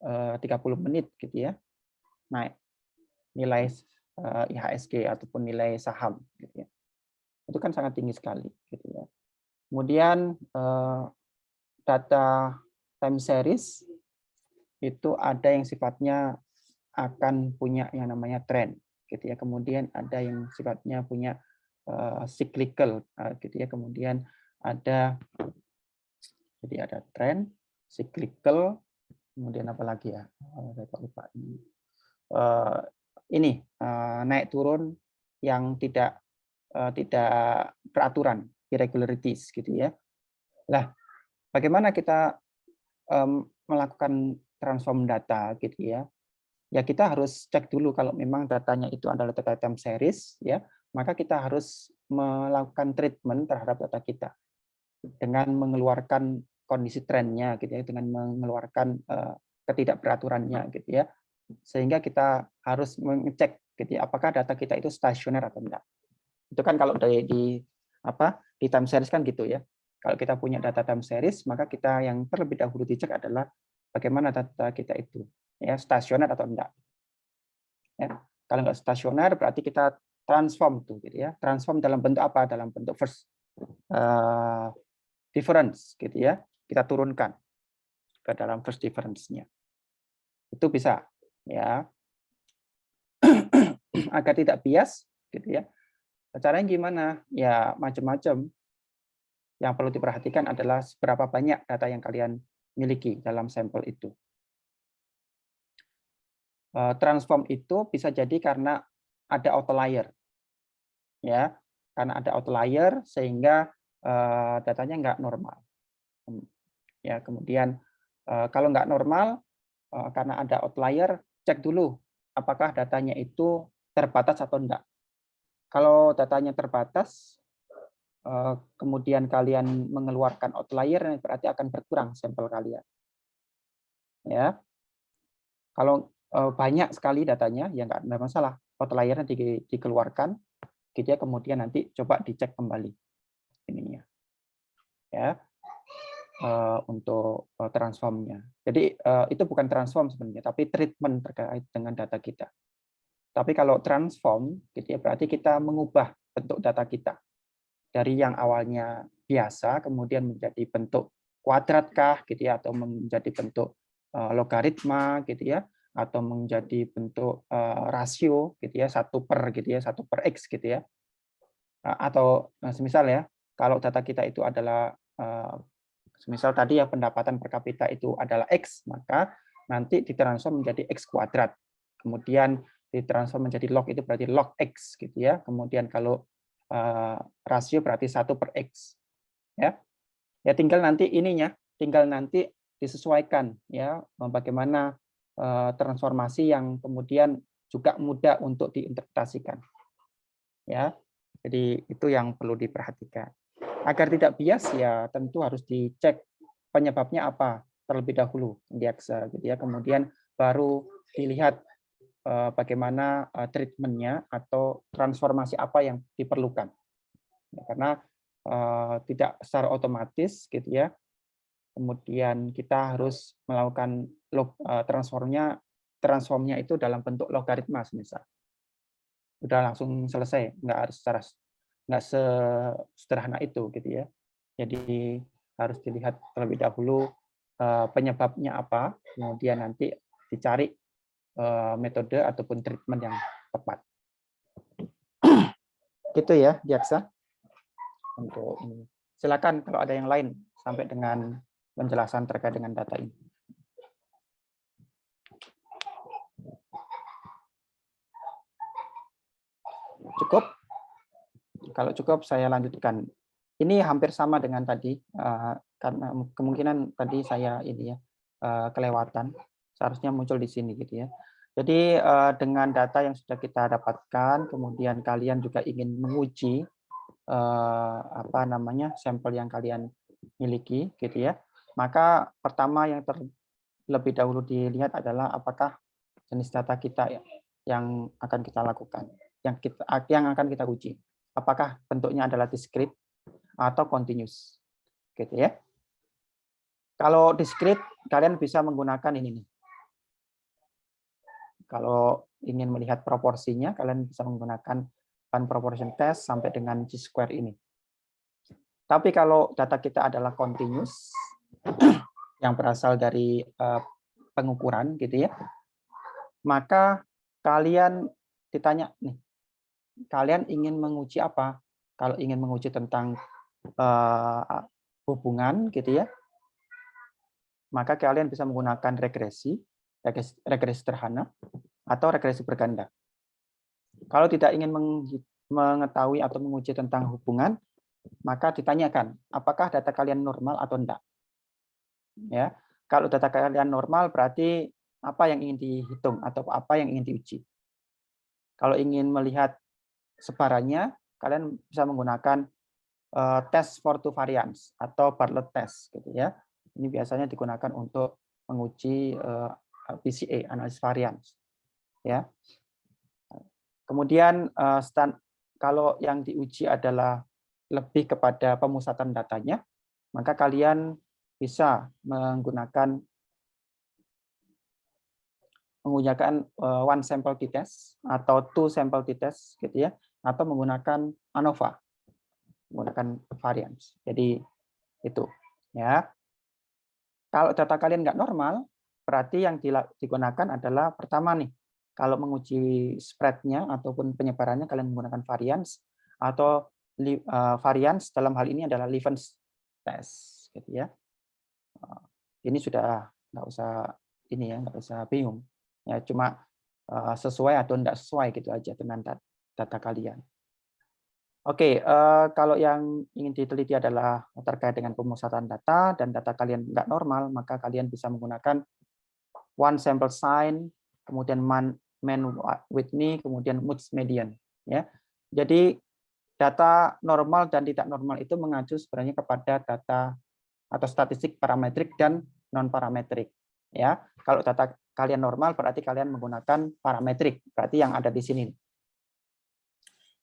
30 menit gitu ya. Naik nilai IHSG ataupun nilai saham gitu ya. Itu kan sangat tinggi sekali gitu ya. Kemudian data time series itu ada yang sifatnya akan punya yang namanya trend gitu ya. Kemudian ada yang sifatnya punya cyclical, gitu ya. Kemudian ada, jadi ada trend, cyclical, kemudian apa lagi ya? Saya kok lupa ini. Naik turun yang tidak peraturan, irregularities, gitu ya. Lah, bagaimana kita melakukan transform data, gitu ya? Ya kita harus cek dulu kalau memang datanya itu adalah data time series, ya, maka kita harus melakukan treatment terhadap data kita dengan mengeluarkan kondisi trennya, gitu ya, dengan mengeluarkan ketidakperaturannya, gitu ya, sehingga kita harus mengecek, gitu ya, apakah data kita itu stasioner atau enggak. Itu kan kalau di time series kan gitu ya. Kalau kita punya data time series, maka kita yang terlebih dahulu dicek adalah bagaimana data kita itu, ya, stasioner atau enggak. Ya, kalau enggak stasioner berarti kita transform tuh, gitu ya. Transform dalam bentuk apa? Dalam bentuk first difference, gitu ya. Kita turunkan ke dalam first difference-nya. Itu bisa, ya. Agar tidak bias, gitu ya. Caranya gimana? Ya macam-macam. Yang perlu diperhatikan adalah seberapa banyak data yang kalian miliki dalam sampel itu. Transform itu bisa jadi karena ada outlier, ya, karena ada outlier sehingga datanya nggak normal. Ya, kemudian kalau nggak normal karena ada outlier, cek dulu apakah datanya itu terbatas atau enggak. Kalau datanya terbatas, kemudian kalian mengeluarkan outlier, berarti akan berkurang sampel kalian. Ya, kalau banyak sekali datanya, ya nggak ada masalah. Outliernya dikeluarkan, gitu ya. Kemudian nanti coba dicek kembali ininya, ya, untuk transformnya. Jadi itu bukan transform sebenarnya, tapi treatment terkait dengan data kita. Tapi kalau transform, gitu ya, berarti kita mengubah bentuk data kita dari yang awalnya biasa, kemudian menjadi bentuk kuadrat kah, gitu ya, atau menjadi bentuk logaritma, gitu ya, atau menjadi bentuk rasio, gitu ya, 1/, gitu ya, 1/x, gitu ya, atau semisal ya, kalau data kita itu adalah semisal tadi ya pendapatan per kapita itu adalah x, maka nanti ditransform menjadi x kuadrat, kemudian ditransform menjadi log itu berarti log x, gitu ya, kemudian kalau rasio berarti 1/x, ya. Ya tinggal nanti ininya, tinggal nanti disesuaikan, ya, bagaimana transformasi yang kemudian juga mudah untuk diinterpretasikan, ya. Jadi itu yang perlu diperhatikan. Agar tidak bias, ya tentu harus dicek penyebabnya apa terlebih dahulu, diagnosa, gitu ya. Kemudian baru dilihat bagaimana treatmentnya atau transformasi apa yang diperlukan. Ya, karena tidak secara otomatis, gitu ya. Kemudian kita harus melakukan transformnya itu dalam bentuk logaritma, misal. Udah langsung selesai, nggak sesederhana itu, gitu ya. Jadi harus dilihat terlebih dahulu penyebabnya apa, kemudian nanti dicari metode ataupun treatment yang tepat. Gitu ya, Diaksa. Untuk ini. Silakan kalau ada yang lain sampai dengan penjelasan terkait dengan data ini. Cukup? Kalau cukup saya lanjutkan. Ini hampir sama dengan tadi, karena kemungkinan tadi saya ini ya kelewatan. Seharusnya muncul di sini, gitu ya. Jadi dengan data yang sudah kita dapatkan, kemudian kalian juga ingin menguji sampel yang kalian miliki, gitu ya. Maka pertama yang terlebih dahulu dilihat adalah apakah jenis data kita yang akan kita lakukan, yang akan kita uji. Apakah bentuknya adalah discrete atau continuous, gitu ya. Kalau discrete, kalian bisa menggunakan ini nih. Kalau ingin melihat proporsinya, kalian bisa menggunakan proportion test sampai dengan chi-square ini. Tapi kalau data kita adalah continuous, yang berasal dari pengukuran, gitu ya, maka kalian ditanya nih, kalian ingin menguji apa? Kalau ingin menguji tentang hubungan gitu ya, maka kalian bisa menggunakan regresi sederhana atau regresi berganda. Kalau tidak ingin mengetahui atau menguji tentang hubungan, maka ditanyakan, apakah data kalian normal atau enggak? Ya, kalau data kalian normal berarti apa yang ingin dihitung atau apa yang ingin diuji. Kalau ingin melihat sebarannya, kalian bisa menggunakan test for two variance atau Bartlett test gitu ya. Ini biasanya digunakan untuk menguji PCA, analisis variance. Ya. Kemudian kalau yang diuji adalah lebih kepada pemusatan datanya, maka kalian bisa menggunakan one sample t-test atau two sample t-test gitu ya, atau menggunakan ANOVA, menggunakan variance. Jadi itu ya. Kalau data kalian nggak normal, berarti yang digunakan adalah pertama nih, kalau menguji spread-nya ataupun penyebarannya kalian menggunakan variance, atau variance dalam hal ini adalah Levens test gitu ya. Ini sudah nggak usah ini ya, nggak usah bingung ya, cuma sesuai atau tidak sesuai gitu aja dengan data kalian. Oke, kalau yang ingin diteliti adalah terkait dengan pemusatan data dan data kalian nggak normal, maka kalian bisa menggunakan one sample sign, kemudian Mann-Whitney, kemudian Mutz median. Ya, jadi data normal dan tidak normal itu mengacu sebenarnya kepada data atau statistik parametrik dan non parametrik. Ya, kalau data kalian normal berarti kalian menggunakan parametrik, berarti yang ada di sini.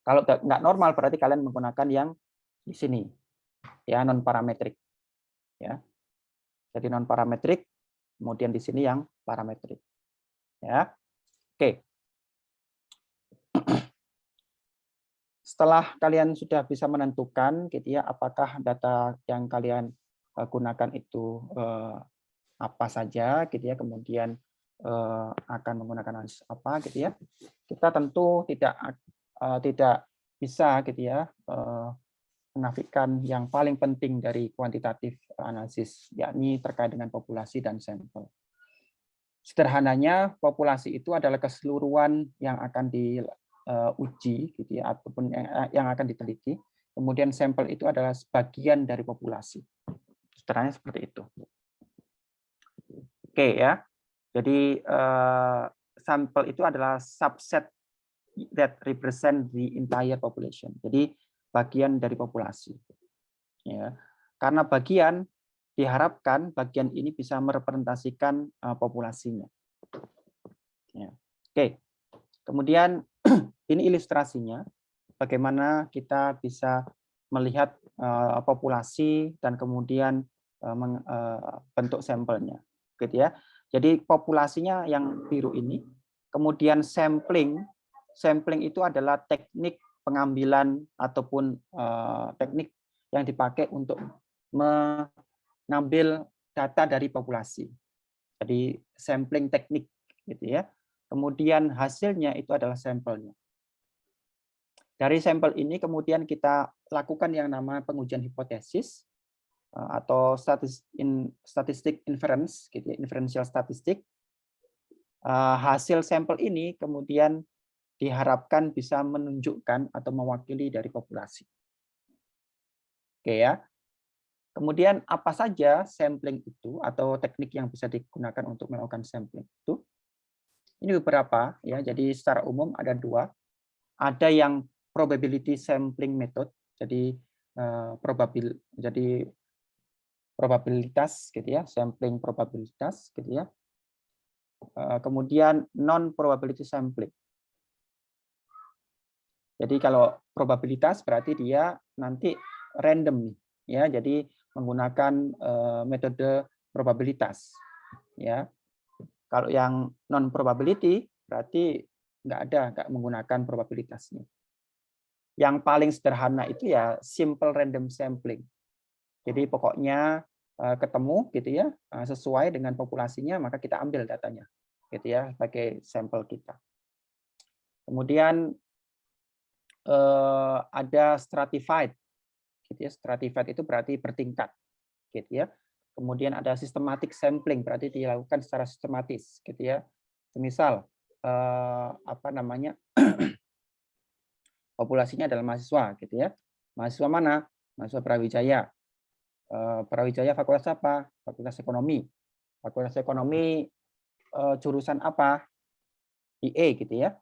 Kalau nggak normal berarti kalian menggunakan yang di sini, ya non parametrik. Ya, jadi non parametrik, kemudian di sini yang parametrik. Ya, oke. Setelah kalian sudah bisa menentukan, gitu ya, apakah data yang kalian gunakan itu apa saja, gitu ya, kemudian akan menggunakan analisis apa, gitu ya. Kita tentu tidak bisa gitu ya menafikan yang paling penting dari kuantitatif analisis, yakni terkait dengan populasi dan sampel. Sederhananya, populasi itu adalah keseluruhan yang akan diuji gitu ya, ataupun yang akan diteliti. Kemudian sampel itu adalah sebagian dari populasi. Sederhananya seperti itu. Oke ya. Jadi sampel itu adalah subset that represent the entire population. Jadi bagian dari populasi. Ya. Karena bagian diharapkan bagian ini bisa merepresentasikan populasinya. Ya. Oke. Kemudian ini ilustrasinya bagaimana kita bisa melihat populasi dan kemudian bentuk sampelnya, gitu ya. Jadi populasinya yang biru ini, kemudian sampling itu adalah teknik pengambilan ataupun teknik yang dipakai untuk mengambil data dari populasi. Jadi sampling teknik gitu ya. Kemudian hasilnya itu adalah sampelnya. Dari sampel ini kemudian kita lakukan yang namanya pengujian hipotesis atau statistik inference gitu ya, inferential statistik. Hasil sampel ini kemudian diharapkan bisa menunjukkan atau mewakili dari populasi. Oke ya. Kemudian apa saja sampling itu atau teknik yang bisa digunakan untuk melakukan sampling itu? Ini beberapa ya. Jadi secara umum ada dua. Ada yang probability sampling method. Jadi probabilitas gitu ya, sampling probabilitas gitu ya. Kemudian non probability sampling. Jadi kalau probabilitas berarti dia nanti random nih, ya. Jadi menggunakan metode probabilitas, ya. Kalau yang non probability berarti nggak menggunakan probabilitasnya. Yang paling sederhana itu ya simple random sampling. Jadi pokoknya ketemu gitu ya, sesuai dengan populasinya maka kita ambil datanya, gitu ya, sebagai sampel kita. Kemudian ada stratified, gitu ya. Stratified itu berarti bertingkat, gitu ya. Kemudian ada systematic sampling, berarti dilakukan secara sistematis, gitu ya. Misal apa namanya, populasinya adalah mahasiswa, gitu ya. Mahasiswa mana? Mahasiswa Brawijaya. Brawijaya fakultas apa? Fakultas Ekonomi. Fakultas Ekonomi jurusan apa? IE, gitu ya.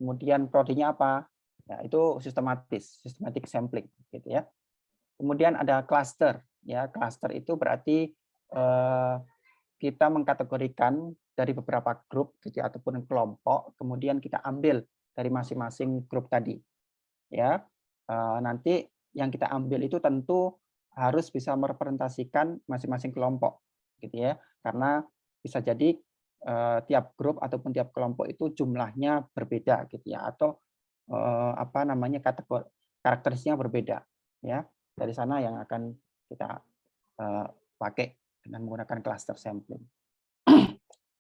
Kemudian prodinya apa? Ya, itu sistematis, systematic sampling, gitu ya. Kemudian ada cluster, ya. Cluster itu berarti kita mengkategorikan dari beberapa grup, gitu ya, ataupun kelompok, kemudian kita ambil dari masing-masing grup tadi, ya. Nanti yang kita ambil itu tentu harus bisa merepresentasikan masing-masing kelompok, gitu ya. Karena bisa jadi tiap grup ataupun tiap kelompok itu jumlahnya berbeda, gitu ya, atau apa namanya, karakteristiknya berbeda, ya. Dari sana yang akan kita pakai dengan menggunakan cluster sampling.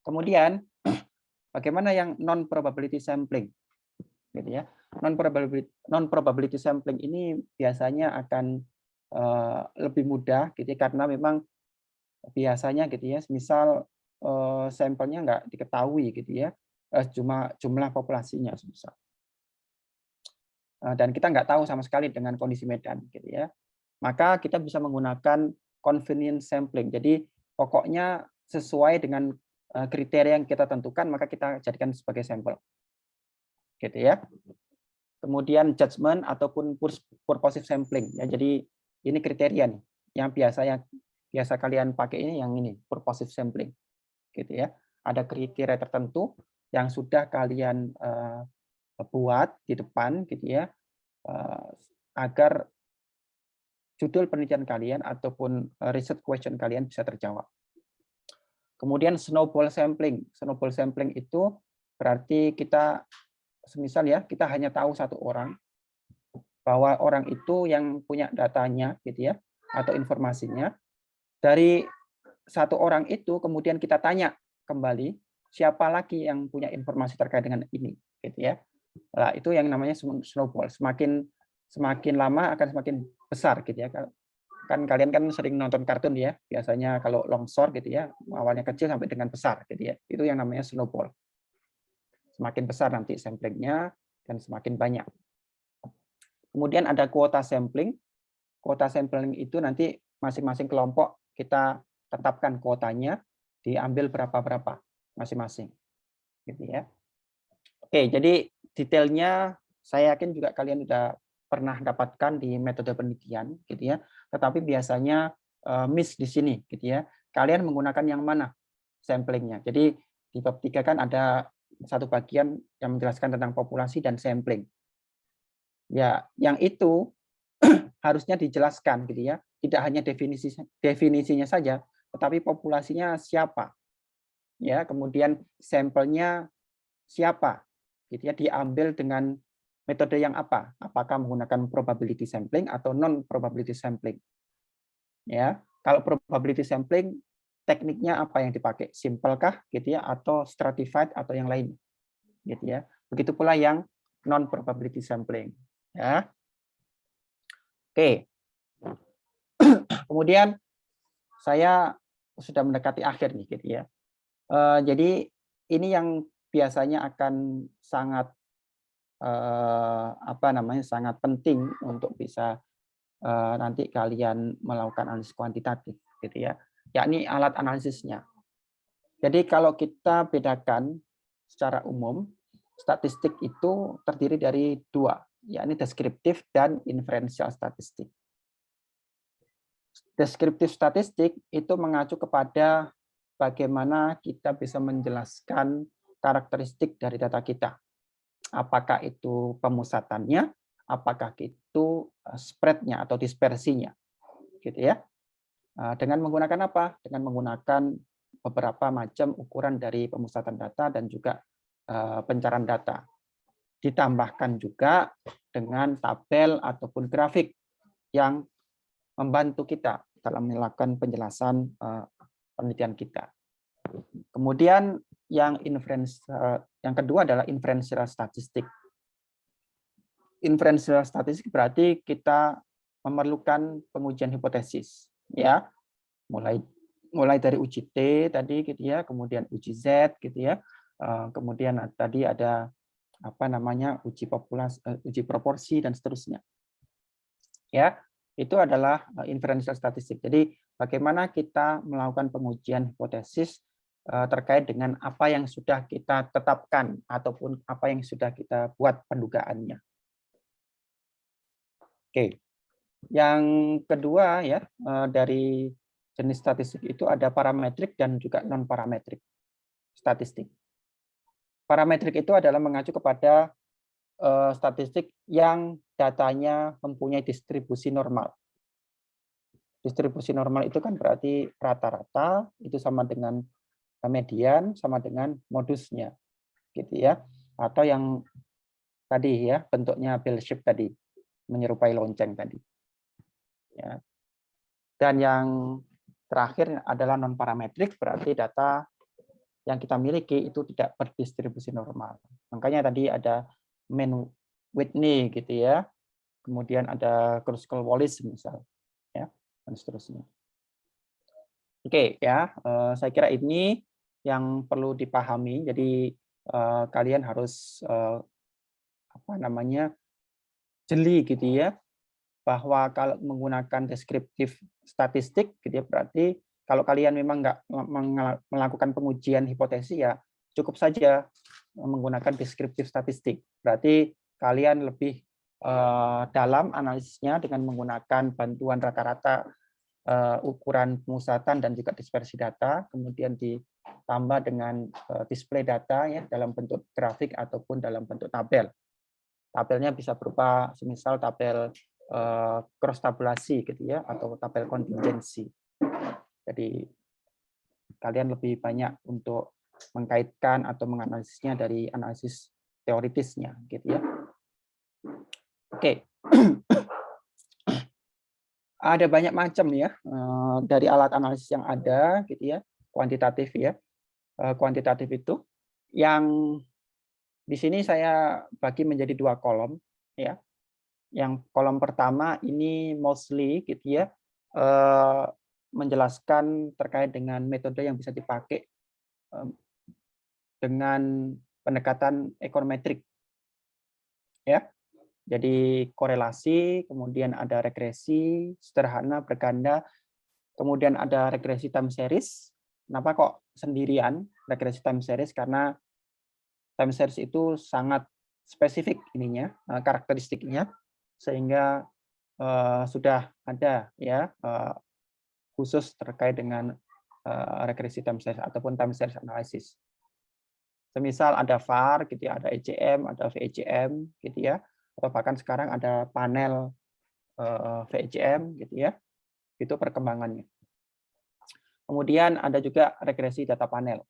Kemudian bagaimana yang non probability sampling, gitu ya. Non probability sampling ini biasanya akan lebih mudah, gitu ya, karena memang biasanya, gitu ya, misal sampelnya nggak diketahui, gitu ya, jumlah populasinya misal. Dan kita nggak tahu sama sekali dengan kondisi medan, gitu ya. Maka kita bisa menggunakan convenience sampling. Jadi pokoknya sesuai dengan kriteria yang kita tentukan, maka kita jadikan sebagai sampel, gitu ya. Kemudian judgment ataupun purposive sampling, ya. Jadi ini kriteria nih yang biasa kalian pakai, ini yang ini purposive sampling, gitu ya. Ada kriteria tertentu yang sudah kalian buat di depan, gitu ya, agar judul penelitian kalian ataupun research question kalian bisa terjawab. Kemudian snowball sampling. Snowball sampling itu berarti kita, semisal ya, kita hanya tahu satu orang, bahwa orang itu yang punya datanya, gitu ya, atau informasinya. Dari satu orang itu kemudian kita tanya kembali, siapa lagi yang punya informasi terkait dengan ini, gitu ya. Nah, itu yang namanya snowball. Semakin lama akan semakin besar, gitu ya. Kan kalian kan sering nonton kartun ya, biasanya kalau longsor, gitu ya, awalnya kecil sampai dengan besar, gitu ya. Itu yang namanya snowball. Semakin besar nanti samplingnya dan semakin banyak. Kemudian ada kuota sampling. Kuota sampling itu nanti masing-masing kelompok kita tetapkan kuotanya, diambil berapa-berapa masing-masing, gitu ya. Oke, jadi detailnya saya yakin juga kalian sudah pernah dapatkan di metode penelitian, gitu ya. Tetapi biasanya miss di sini, gitu ya. Kalian menggunakan yang mana samplingnya? Jadi di bab 3 kan ada satu bagian yang menjelaskan tentang populasi dan sampling. Ya, yang itu harusnya dijelaskan, gitu ya. Tidak hanya definisinya saja, tetapi populasinya siapa, ya. Kemudian sampelnya siapa, gitu ya, diambil dengan metode yang apa? Apakah menggunakan probability sampling atau non probability sampling? Ya, kalau probability sampling tekniknya apa yang dipakai? Simple kah, gitu ya, atau stratified atau yang lain, gitu ya. Begitu pula yang non probability sampling, ya. Oke. Kemudian saya sudah mendekati akhir nih, gitu ya. Jadi ini yang biasanya akan sangat apa namanya, sangat penting untuk bisa nanti kalian melakukan analisis kuantitatif, gitu ya, yakni alat analisisnya. Jadi kalau kita bedakan secara umum, statistik itu terdiri dari dua, yakni deskriptif dan inferensial statistik. Deskriptif statistik itu mengacu kepada bagaimana kita bisa menjelaskan karakteristik dari data kita. Apakah itu pemusatannya, apakah itu spread-nya atau dispersinya, gitu ya. Dengan menggunakan apa? Dengan menggunakan beberapa macam ukuran dari pemusatan data dan juga pencarian data. Ditambahkan juga dengan tabel ataupun grafik yang membantu kita dalam melakukan penjelasan penelitian kita. Kemudian yang kedua adalah inferential statistik. inferential statistik berarti kita memerlukan pengujian hipotesis, ya. Mulai dari uji T tadi gitu ya, kemudian uji Z gitu ya. Kemudian tadi ada uji populasi, uji proporsi dan seterusnya. Ya, itu adalah inferential statistik. Jadi bagaimana kita melakukan pengujian hipotesis terkait dengan apa yang sudah kita tetapkan ataupun apa yang sudah kita buat pendugaannya. Oke. Yang kedua ya, dari jenis statistik itu ada parametrik dan juga non parametrik statistik. Parametrik itu adalah mengacu kepada statistik yang datanya mempunyai distribusi normal. Distribusi normal itu kan berarti rata-rata itu sama dengan median sama dengan modusnya, gitu ya. Atau yang tadi ya bentuknya bell shape tadi, menyerupai lonceng tadi. Ya. Dan yang terakhir adalah non parametrik, berarti data yang kita miliki itu tidak berdistribusi normal. Makanya tadi ada mean Whitney gitu ya. Kemudian ada Kruskal-Wallis misal ya, dan seterusnya. Oke ya, saya kira ini yang perlu dipahami. Jadi kalian harus jeli gitu ya, bahwa kalau menggunakan deskriptif statistik gitu ya, berarti kalau kalian memang nggak melakukan pengujian hipotesis ya cukup saja menggunakan deskriptif statistik. Berarti kalian lebih dalam analisisnya dengan menggunakan bantuan rata-rata, ukuran pemusatan dan juga dispersi data, kemudian ditambah dengan display data ya dalam bentuk grafik ataupun dalam bentuk tabel. Tabelnya bisa berupa semisal tabel cross tabulasi gitu ya, atau tabel kontingensi. Jadi kalian lebih banyak untuk mengkaitkan atau menganalisisnya dari analisis teoritisnya gitu ya. Oke. Ada banyak macam ya dari alat analisis yang ada gitu ya, kuantitatif ya. Kuantitatif itu yang di sini saya bagi menjadi 2 kolom ya. Yang kolom pertama ini mostly gitu ya, menjelaskan terkait dengan metode yang bisa dipakai dengan pendekatan ekonometrik ya. Jadi korelasi, kemudian ada regresi sederhana berganda, kemudian ada regresi time series. Kenapa kok sendirian regresi time series? Karena time series itu sangat spesifik ininya, karakteristiknya, sehingga sudah ada ya khusus terkait dengan regresi time series ataupun time series analysis. Semisal ada VAR gitu ya, ada ECM, ada VECM gitu ya, atau bahkan sekarang ada panel VECM gitu ya, itu perkembangannya. Kemudian ada juga regresi data panel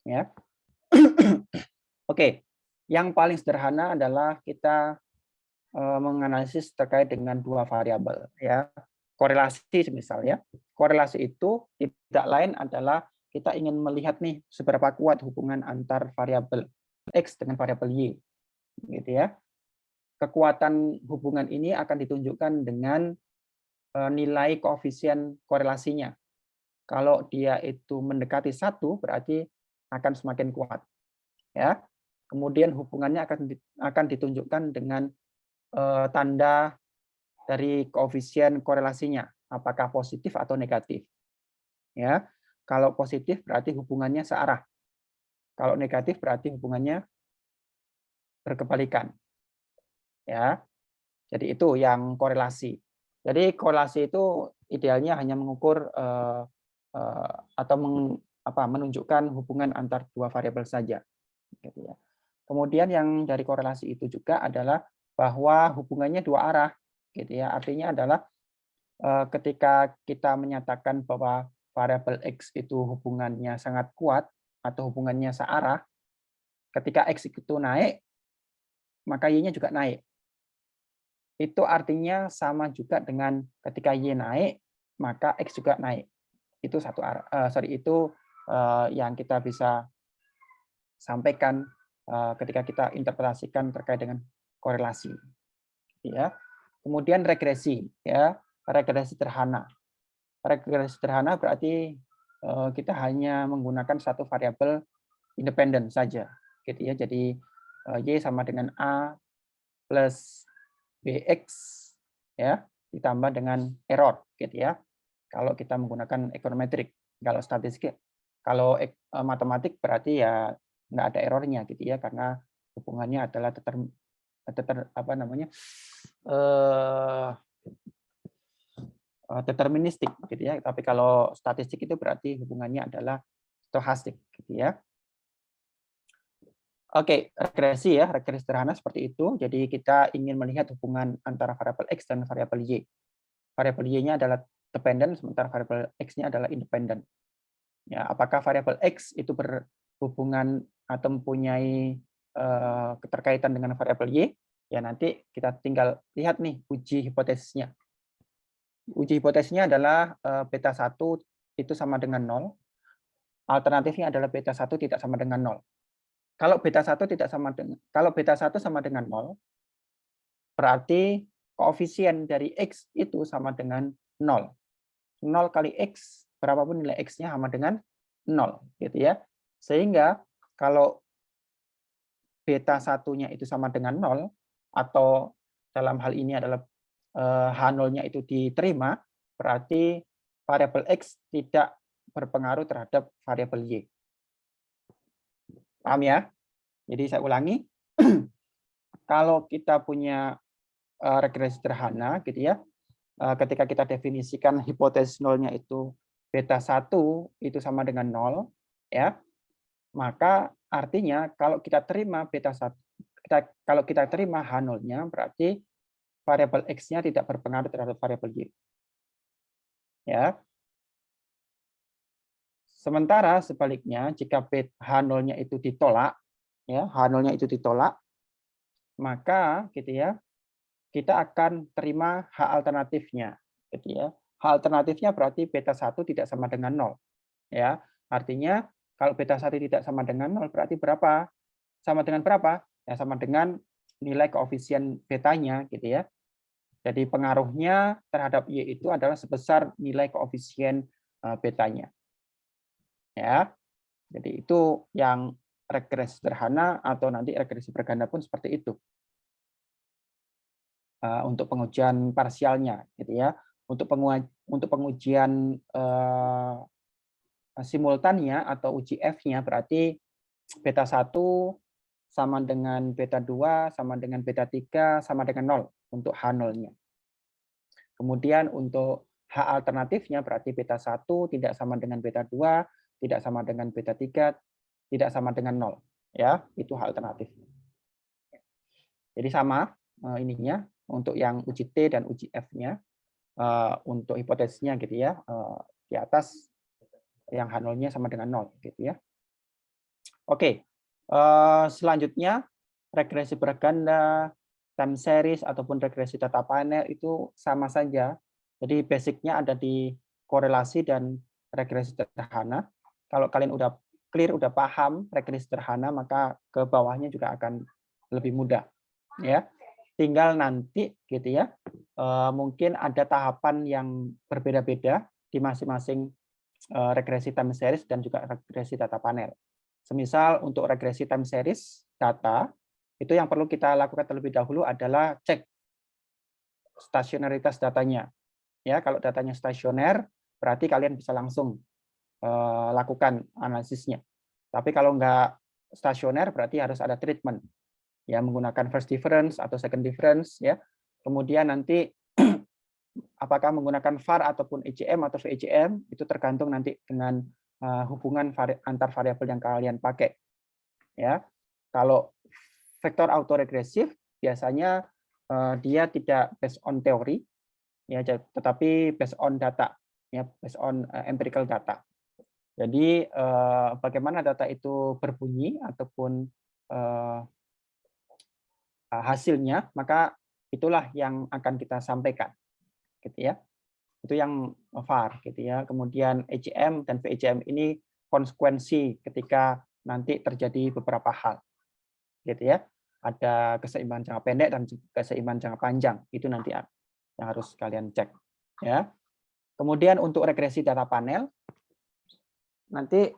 ya. Oke, yang paling sederhana adalah kita menganalisis terkait dengan 2 variabel ya. Korelasi misalnya. Korelasi itu tidak lain adalah kita ingin melihat nih seberapa kuat hubungan antar variabel X dengan variabel Y gitu ya. Kekuatan hubungan ini akan ditunjukkan dengan nilai koefisien korelasinya. Kalau dia itu mendekati 1 berarti akan semakin kuat. Ya. Kemudian hubungannya akan ditunjukkan dengan tanda dari koefisien korelasinya, apakah positif atau negatif. Ya. Kalau positif berarti hubungannya searah. Kalau negatif berarti hubungannya berkebalikan. Ya. Jadi itu yang korelasi. Jadi korelasi itu idealnya hanya mengukur atau menunjukkan hubungan antar 2 variabel saja. Gitu ya. Kemudian yang dari korelasi itu juga adalah bahwa hubungannya 2 arah. Gitu ya. Artinya adalah ketika kita menyatakan bahwa variabel X itu hubungannya sangat kuat atau hubungannya searah, ketika X itu naik, maka Y-nya juga naik. Itu artinya sama juga dengan ketika Y naik, maka X juga naik. Itu satu arah. Itu yang kita bisa sampaikan ketika kita interpretasikan terkait dengan korelasi. ya. Kemudian regresi, ya, regresi sederhana. Regresi sederhana berarti kita hanya menggunakan satu variabel independen saja, gitu ya. Jadi y sama dengan a plus bx, ya, ditambah dengan error, gitu ya. Kalau kita menggunakan econometric, kalau statistik, kalau matematik berarti ya nggak ada errornya, gitu ya, karena hubungannya adalah deterministik, gitu ya. Tapi kalau statistik itu berarti hubungannya adalah stochastik, gitu ya. Oke, regresi ya, regresi sederhana seperti itu. Jadi kita ingin melihat hubungan antara variabel x dan variabel y. Variabel y-nya adalah dependent, sementara variabel x-nya adalah independent. Ya, apakah variabel x itu berhubungan atau mempunyai keterkaitan dengan variabel y? Ya, nanti kita tinggal lihat nih uji hipotesisnya. Uji hipotesisnya adalah beta 1 itu sama dengan 0. Alternatifnya adalah beta 1 tidak sama dengan 0. Kalau beta 1 sama dengan 0, berarti koefisien dari x itu sama dengan 0. 0 kali x, berapapun nilai x-nya sama dengan 0, gitu ya. Sehingga kalau beta 1-nya itu sama dengan 0, atau dalam hal ini adalah H0-nya itu diterima, berarti variabel x tidak berpengaruh terhadap variabel y. Paham ya? Jadi saya ulangi, kalau kita punya regresi sederhana, gitu ya, ketika kita definisikan hipotesis nolnya itu beta 1 itu sama dengan 0, ya, maka artinya kalau kita terima beta 1, kalau kita terima H0-nya, berarti variabel x-nya tidak berpengaruh terhadap variabel y. Ya. Sementara sebaliknya, jika H0-nya itu ditolak, ya, H0-nya itu ditolak, maka gitu ya, kita akan terima H alternatifnya, gitu ya. H alternatifnya berarti beta 1 tidak sama dengan 0. Ya. Artinya kalau beta 1 tidak sama dengan 0 berarti berapa? Sama dengan berapa? Ya, sama dengan nilai koefisien betanya, gitu ya. Jadi pengaruhnya terhadap y itu adalah sebesar nilai koefisien betanya. Ya. Jadi itu yang regresi sederhana atau nanti regresi berganda pun seperti itu. Untuk pengujian parsialnya, gitu ya. Untuk pengujian simultannya atau uji F-nya berarti beta 1 sama dengan beta 2 sama dengan beta 3 sama dengan 0 untuk H0-nya. Kemudian untuk H alternatifnya berarti beta 1 tidak sama dengan beta 2, tidak sama dengan beta 3, tidak sama dengan 0. Ya, itu H alternatif. Jadi sama ininya untuk yang uji T dan uji F-nya, untuk hipotesisnya gitu ya, di atas yang H0-nya sama dengan 0 gitu ya. Oke, selanjutnya regresi berganda, time series ataupun regresi data panel itu sama saja. Jadi basicnya ada di korelasi dan regresi sederhana. Kalau kalian udah clear, udah paham regresi sederhana, maka ke bawahnya juga akan lebih mudah. Ya, tinggal nanti gitu ya. Mungkin ada tahapan yang berbeda-beda di masing-masing regresi time series dan juga regresi data panel. Semisal untuk regresi time series data, itu yang perlu kita lakukan terlebih dahulu adalah cek stasionaritas datanya. Ya, kalau datanya stasioner, berarti kalian bisa langsung lakukan analisisnya. Tapi kalau nggak stasioner, berarti harus ada treatment. Ya, menggunakan first difference atau second difference. Ya, kemudian nanti apakah menggunakan VAR ataupun ECM atau VECM, itu tergantung nanti dengan hubungan antar variabel yang kalian pakai. Ya, kalau vektor autoregresif biasanya dia tidak based on teori, ya, tetapi based on data, ya, based on empirical data. Jadi bagaimana data itu berbunyi ataupun hasilnya, maka itulah yang akan kita sampaikan, gitu ya. Itu yang VAR, gitu ya. Kemudian ECM dan VECM ini konsekuensi ketika nanti terjadi beberapa hal, gitu ya. ada keseimbangan jangka pendek dan keseimbangan jangka panjang. Itu nanti yang harus kalian cek. Ya. Kemudian untuk regresi data panel, nanti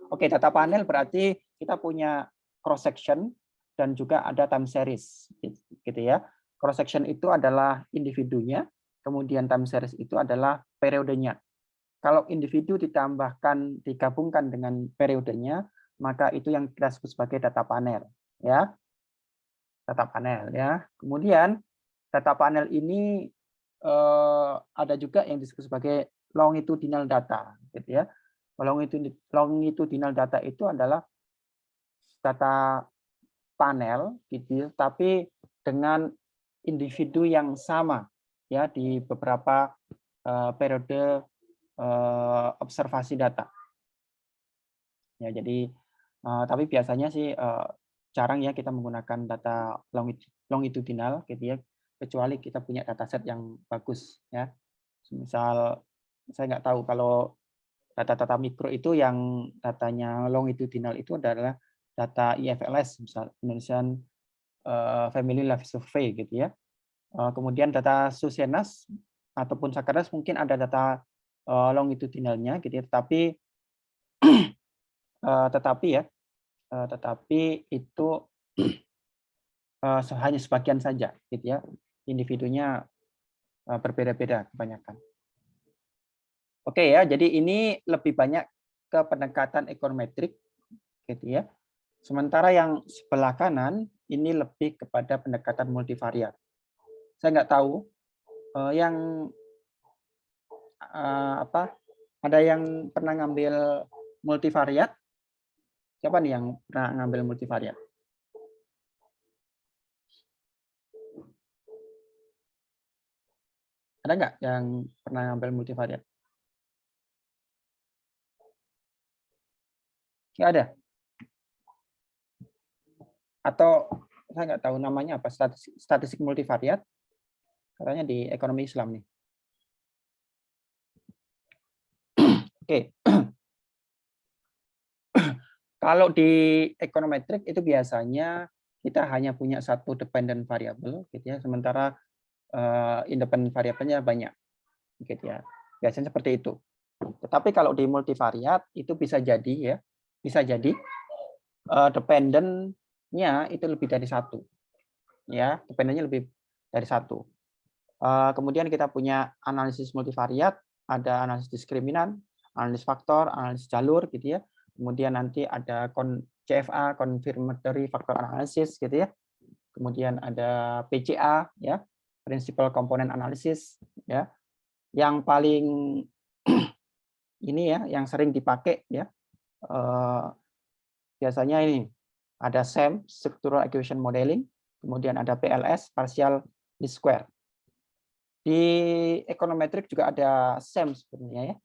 oke, data panel berarti kita punya cross section dan juga ada time series, gitu ya. Cross section itu adalah individunya, kemudian time series itu adalah periodenya. Kalau individu digabungkan dengan periodenya, maka itu yang kita sebut sebagai data panel, ya. Data panel, ya. Kemudian data panel ini ada juga yang disebut sebagai longitudinal data, gitu ya. Longitudinal data itu adalah data panel, gitu, tapi dengan individu yang sama, ya, di beberapa periode observasi data. Ya, jadi tapi biasanya sih jarang ya kita menggunakan data longitudinal, gitu ya, kecuali kita punya dataset yang bagus, ya. Misal saya nggak tahu kalau data-data mikro itu yang datanya longitudinal itu adalah data IFLS, misal Indonesian Family Life Survey, gitu ya. Kemudian data Susenas ataupun Sakernas mungkin ada data longitudinalnya, gitu ya, tetapi itu hanya sebagian saja, gitu ya. Individunya berbeda-beda kebanyakan. Oke ya, jadi ini lebih banyak ke pendekatan ekonometrik, gitu ya. Sementara yang sebelah kanan ini lebih kepada pendekatan multivariat. Saya nggak tahu yang ada yang pernah ngambil multivariat? Siapa nih yang pernah ngambil multivariat? Ada nggak yang pernah ngambil multivariat? Nggak ada? Atau saya nggak tahu namanya apa, statistik multivariat, katanya di ekonomi Islam nih. Oke. Kalau di ekonometrik itu biasanya kita hanya punya satu dependent variable, gitu ya, sementara independent variabelnya banyak, gitu ya. Biasanya seperti itu. Tetapi kalau di multivariat itu bisa jadi ya, bisa jadi dependent-nya itu lebih dari satu, ya, dependent-nya lebih dari satu. Kemudian kita punya analisis multivariat, ada analisis diskriminan, analisis faktor, analisis jalur, gitu ya. Kemudian nanti ada CFA, confirmatory factor analysis, gitu ya. Kemudian ada PCA, ya, principal component analysis, ya. Yang paling ini ya, yang sering dipakai ya, biasanya ini ada SEM, structural equation modeling, kemudian ada PLS, partial least square. Di ekonometrik juga ada SEM sebenarnya ya,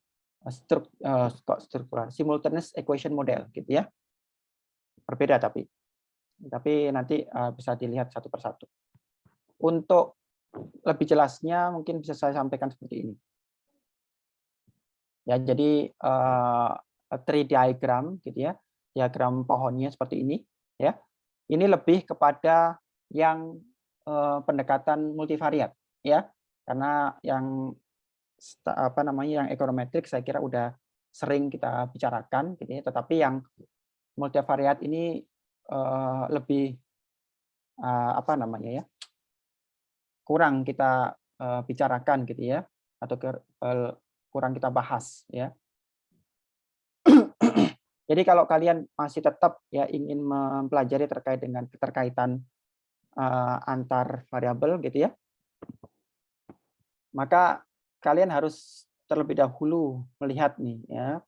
struktural simultaneous equation model, gitu ya. Berbeda tapi nanti bisa dilihat satu persatu. Untuk lebih jelasnya mungkin bisa saya sampaikan seperti ini. Ya, jadi tree diagram, gitu ya, diagram pohonnya seperti ini, ya. Ini lebih kepada yang pendekatan multivariat, ya, karena yang yang ekonometrik saya kira udah sering kita bicarakan, gitu ya. Tetapi yang multivariat ini lebih kurang kita bicarakan, gitu ya, atau kurang kita bahas, ya. Jadi kalau kalian masih tetap ya ingin mempelajari terkait dengan keterkaitan antar variabel, gitu ya, maka kalian harus terlebih dahulu melihat nih ya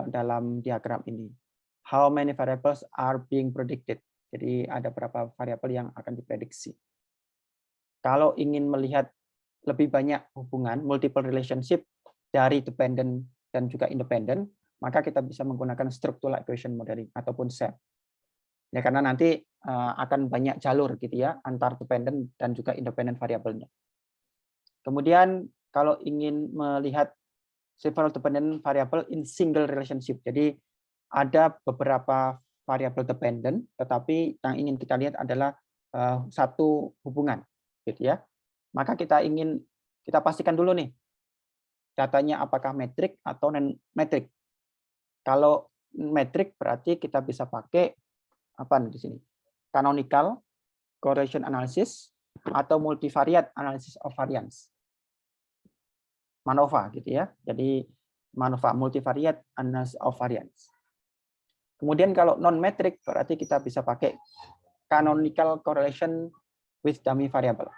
dalam diagram ini, how many variables are being predicted. Jadi ada berapa variabel yang akan diprediksi. Kalau ingin melihat lebih banyak hubungan, multiple relationship dari dependent dan juga independent, maka kita bisa menggunakan structural equation modeling ataupun SEM. Ya, karena nanti akan banyak jalur, gitu ya, antar dependent dan juga independent variabelnya. Kemudian kalau ingin melihat several dependent variable in single relationship, jadi ada beberapa variable dependent, tetapi yang ingin kita lihat adalah satu hubungan, gitu ya. Maka kita pastikan dulu nih datanya apakah metrik atau non metrik. Kalau metrik berarti kita bisa pakai apa nih di sini? Canonical correlation analysis atau multivariate analysis of variance. MANOVA gitu ya. Jadi MANOVA, multivariate analysis of variance. Kemudian kalau non metrik berarti kita bisa pakai canonical correlation with dummy variable.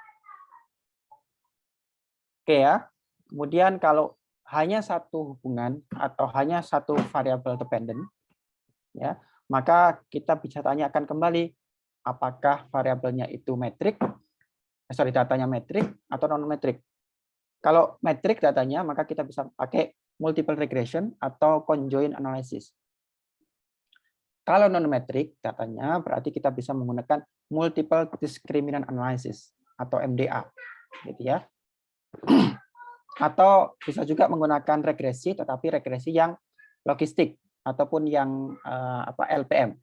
Oke ya. Kemudian kalau hanya satu hubungan atau hanya satu variable dependent, ya, maka kita bisa tanyakan kembali apakah variabelnya itu metrik, datanya metrik atau non metrik. Kalau metrik datanya, maka kita bisa pakai multiple regression atau conjoint analysis. Kalau non metrik datanya, berarti kita bisa menggunakan multiple discriminant analysis atau MDA, gitu ya. Atau bisa juga menggunakan regresi, tetapi regresi yang logistik ataupun yang LPM,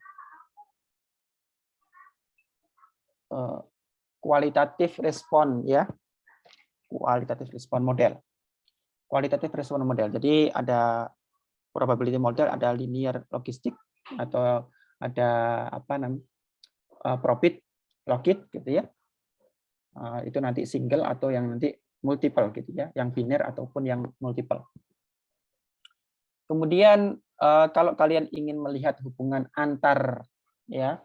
kualitatif respon ya, kualitatif respon model, kualitatif respon model. Jadi ada probability model, ada linear logistik atau ada probit logit gitu ya. Itu nanti single atau yang nanti multiple gitu ya, yang biner ataupun yang multiple. Kemudian kalau kalian ingin melihat hubungan antar ya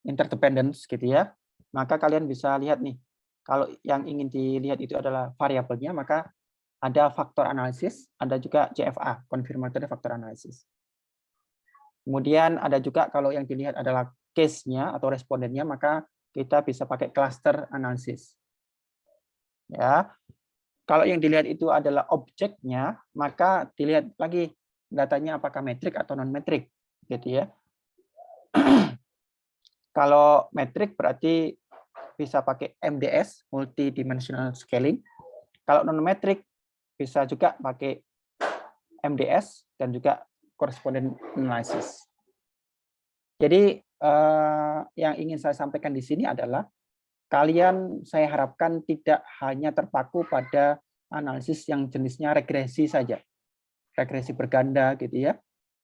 interdependence gitu ya, maka kalian bisa lihat nih, kalau yang ingin dilihat itu adalah variabelnya, maka ada faktor analisis, ada juga CFA, confirmatory factor analysis. Kemudian ada juga kalau yang dilihat adalah case-nya atau respondennya, maka kita bisa pakai cluster analysis. Ya, kalau yang dilihat itu adalah objeknya, maka dilihat lagi datanya apakah metrik atau non metrik, gitu ya. Kalau metrik berarti bisa pakai MDS, multidimensional scaling. Kalau non metrik bisa juga pakai MDS dan juga correspondent analysis. Jadi yang ingin saya sampaikan di sini adalah kalian saya harapkan tidak hanya terpaku pada analisis yang jenisnya regresi saja. Regresi berganda gitu ya.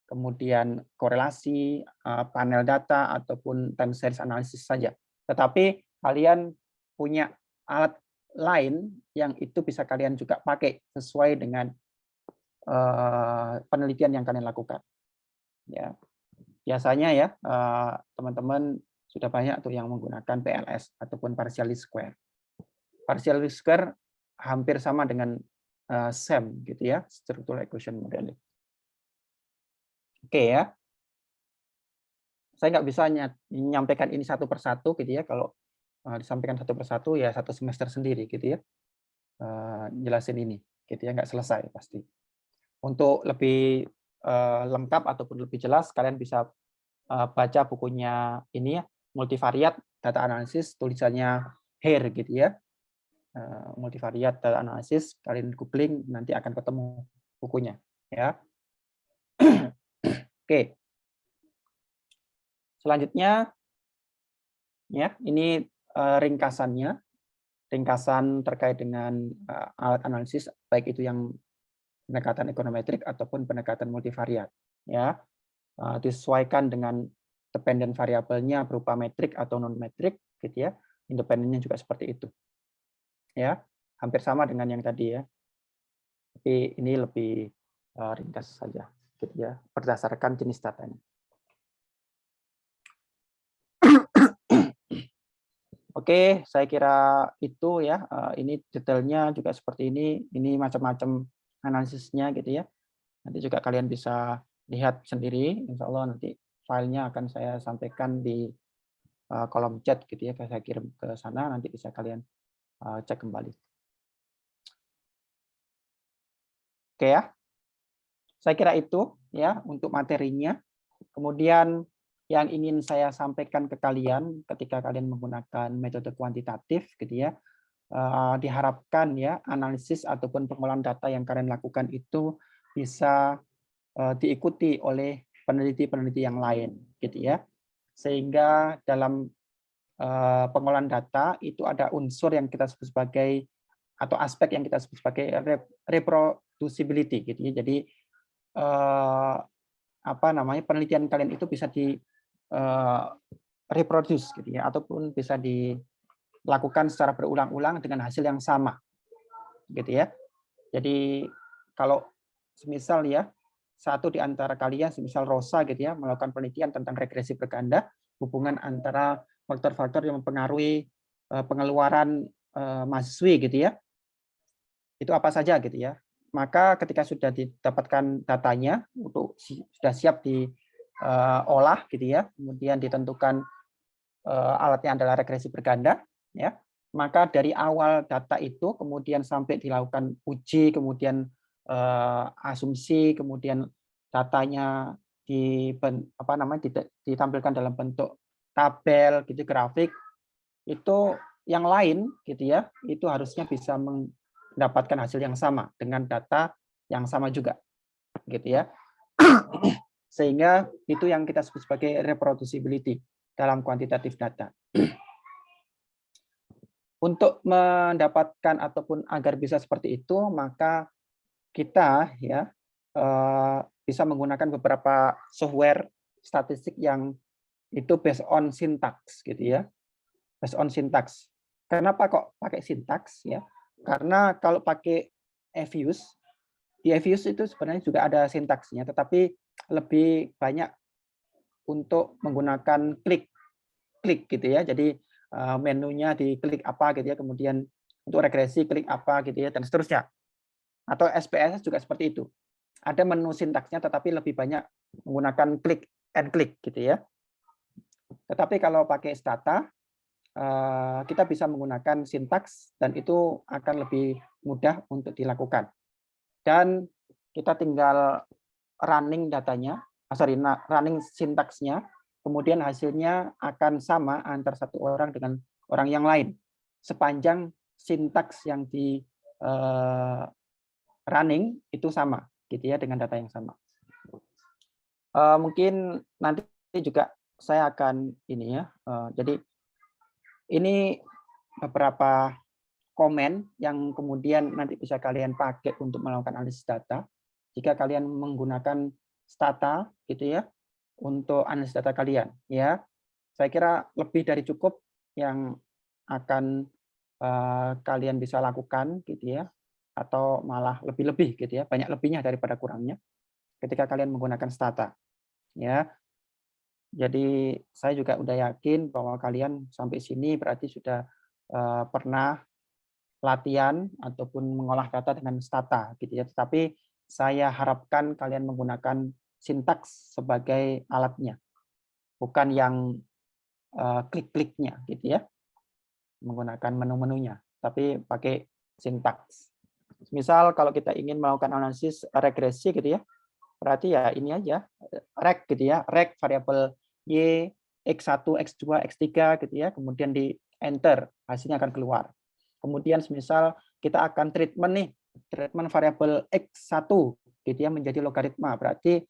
Kemudian korelasi, panel data ataupun time series analysis saja. Tetapi kalian punya alat lain yang itu bisa kalian juga pakai sesuai dengan penelitian yang kalian lakukan. Ya. Biasanya ya teman-teman sudah banyak tuh yang menggunakan PLS ataupun partial least square. Partial least square hampir sama dengan SEM gitu ya, structural equation modeling. Oke ya. Saya nggak bisa menyampaikan ini satu persatu gitu ya, kalau disampaikan satu persatu ya satu semester sendiri gitu ya. Jelasin ini gitu ya, nggak selesai pasti. Untuk lebih lengkap ataupun lebih jelas kalian bisa baca bukunya ini ya, multivariate data analysis, tulisannya Hare gitu ya. Multivariate data analysis, kalian googling nanti akan ketemu bukunya ya. Oke. Selanjutnya ya, ini ringkasannya. Ringkasan terkait dengan alat analisis baik itu yang pendekatan ekonometrik ataupun pendekatan multivariat ya. Disesuaikan dengan dependent variabelnya berupa metrik atau non metrik gitu ya. Independennya juga seperti itu. Ya, hampir sama dengan yang tadi ya. Tapi ini lebih ringkas saja gitu ya, berdasarkan jenis datanya. Oke, saya kira itu ya. Ini detailnya juga seperti ini. Ini macam-macam analisisnya gitu ya. Nanti juga kalian bisa lihat sendiri. Insya Allah nanti filenya akan saya sampaikan di kolom chat gitu ya. Saya kirim ke sana, nanti bisa kalian cek kembali. Oke ya. Saya kira itu ya untuk materinya. Kemudian yang ingin saya sampaikan ke kalian ketika kalian menggunakan metode kuantitatif gitu ya, diharapkan ya analisis ataupun pengolahan data yang kalian lakukan itu bisa diikuti oleh peneliti-peneliti yang lain, gitu ya. Sehingga dalam pengolahan data itu ada unsur yang kita sebut sebagai atau aspek yang kita sebut sebagai reproducibility, gitu ya. Jadi penelitian kalian itu bisa di reproduce, gitu ya, ataupun bisa dilakukan secara berulang-ulang dengan hasil yang sama, gitu ya. Jadi kalau semisal ya satu di antara kalian, semisal Rosa gitu ya, melakukan penelitian tentang regresi berganda, hubungan antara faktor-faktor yang mempengaruhi pengeluaran mahasiswi gitu ya, itu apa saja gitu ya. Maka ketika sudah didapatkan datanya, sudah siap diolah gitu ya, kemudian ditentukan alatnya adalah regresi berganda, ya, maka dari awal data itu kemudian sampai dilakukan uji, kemudian asumsi, kemudian datanya ditampilkan dalam bentuk tabel gitu, grafik, itu yang lain gitu ya, itu harusnya bisa mendapatkan hasil yang sama dengan data yang sama juga gitu ya. Sehingga itu yang kita sebut sebagai reproducibility dalam kuantitatif data. Untuk mendapatkan ataupun agar bisa seperti itu, maka kita ya bisa menggunakan beberapa software statistik yang itu based on syntax gitu ya. Based on syntax. Kenapa kok pakai syntax ya? Karena kalau pakai Evius, di Evius itu sebenarnya juga ada sintaksnya, tetapi lebih banyak untuk menggunakan klik gitu ya. Jadi menunya diklik apa gitu ya, kemudian untuk regresi klik apa gitu ya, dan seterusnya. Atau SPSS juga seperti itu. Ada menu sintaksnya tetapi lebih banyak menggunakan klik and click gitu ya. Tetapi kalau pakai Stata kita bisa menggunakan sintaks dan itu akan lebih mudah untuk dilakukan. Dan kita tinggal running datanya, running sintaksnya, kemudian hasilnya akan sama antara satu orang dengan orang yang lain sepanjang sintaks yang di running itu sama gitu ya, dengan data yang sama. Mungkin nanti juga saya akan ini ya, jadi ini beberapa komen yang kemudian nanti bisa kalian pakai untuk melakukan analisis data jika kalian menggunakan Stata gitu ya untuk analisis data kalian ya. Saya kira lebih dari cukup yang akan kalian bisa lakukan gitu ya, atau malah lebih-lebih gitu ya, banyak lebihnya daripada kurangnya ketika kalian menggunakan Stata ya. Jadi saya juga udah yakin bahwa kalian sampai sini berarti sudah pernah latihan ataupun mengolah data dengan Stata gitu ya. Tetapi saya harapkan kalian menggunakan sintaks sebagai alatnya, bukan yang klik-kliknya gitu ya, menggunakan menu-menunya, tapi pakai sintaks. Misal kalau kita ingin melakukan analisis regresi gitu ya, berarti ya ini aja, reg gitu ya, reg variabel y, x1, x2, x3 gitu ya, kemudian di enter, hasilnya akan keluar. Kemudian misal kita akan treatment variabel x1 gitu ya menjadi logaritma, berarti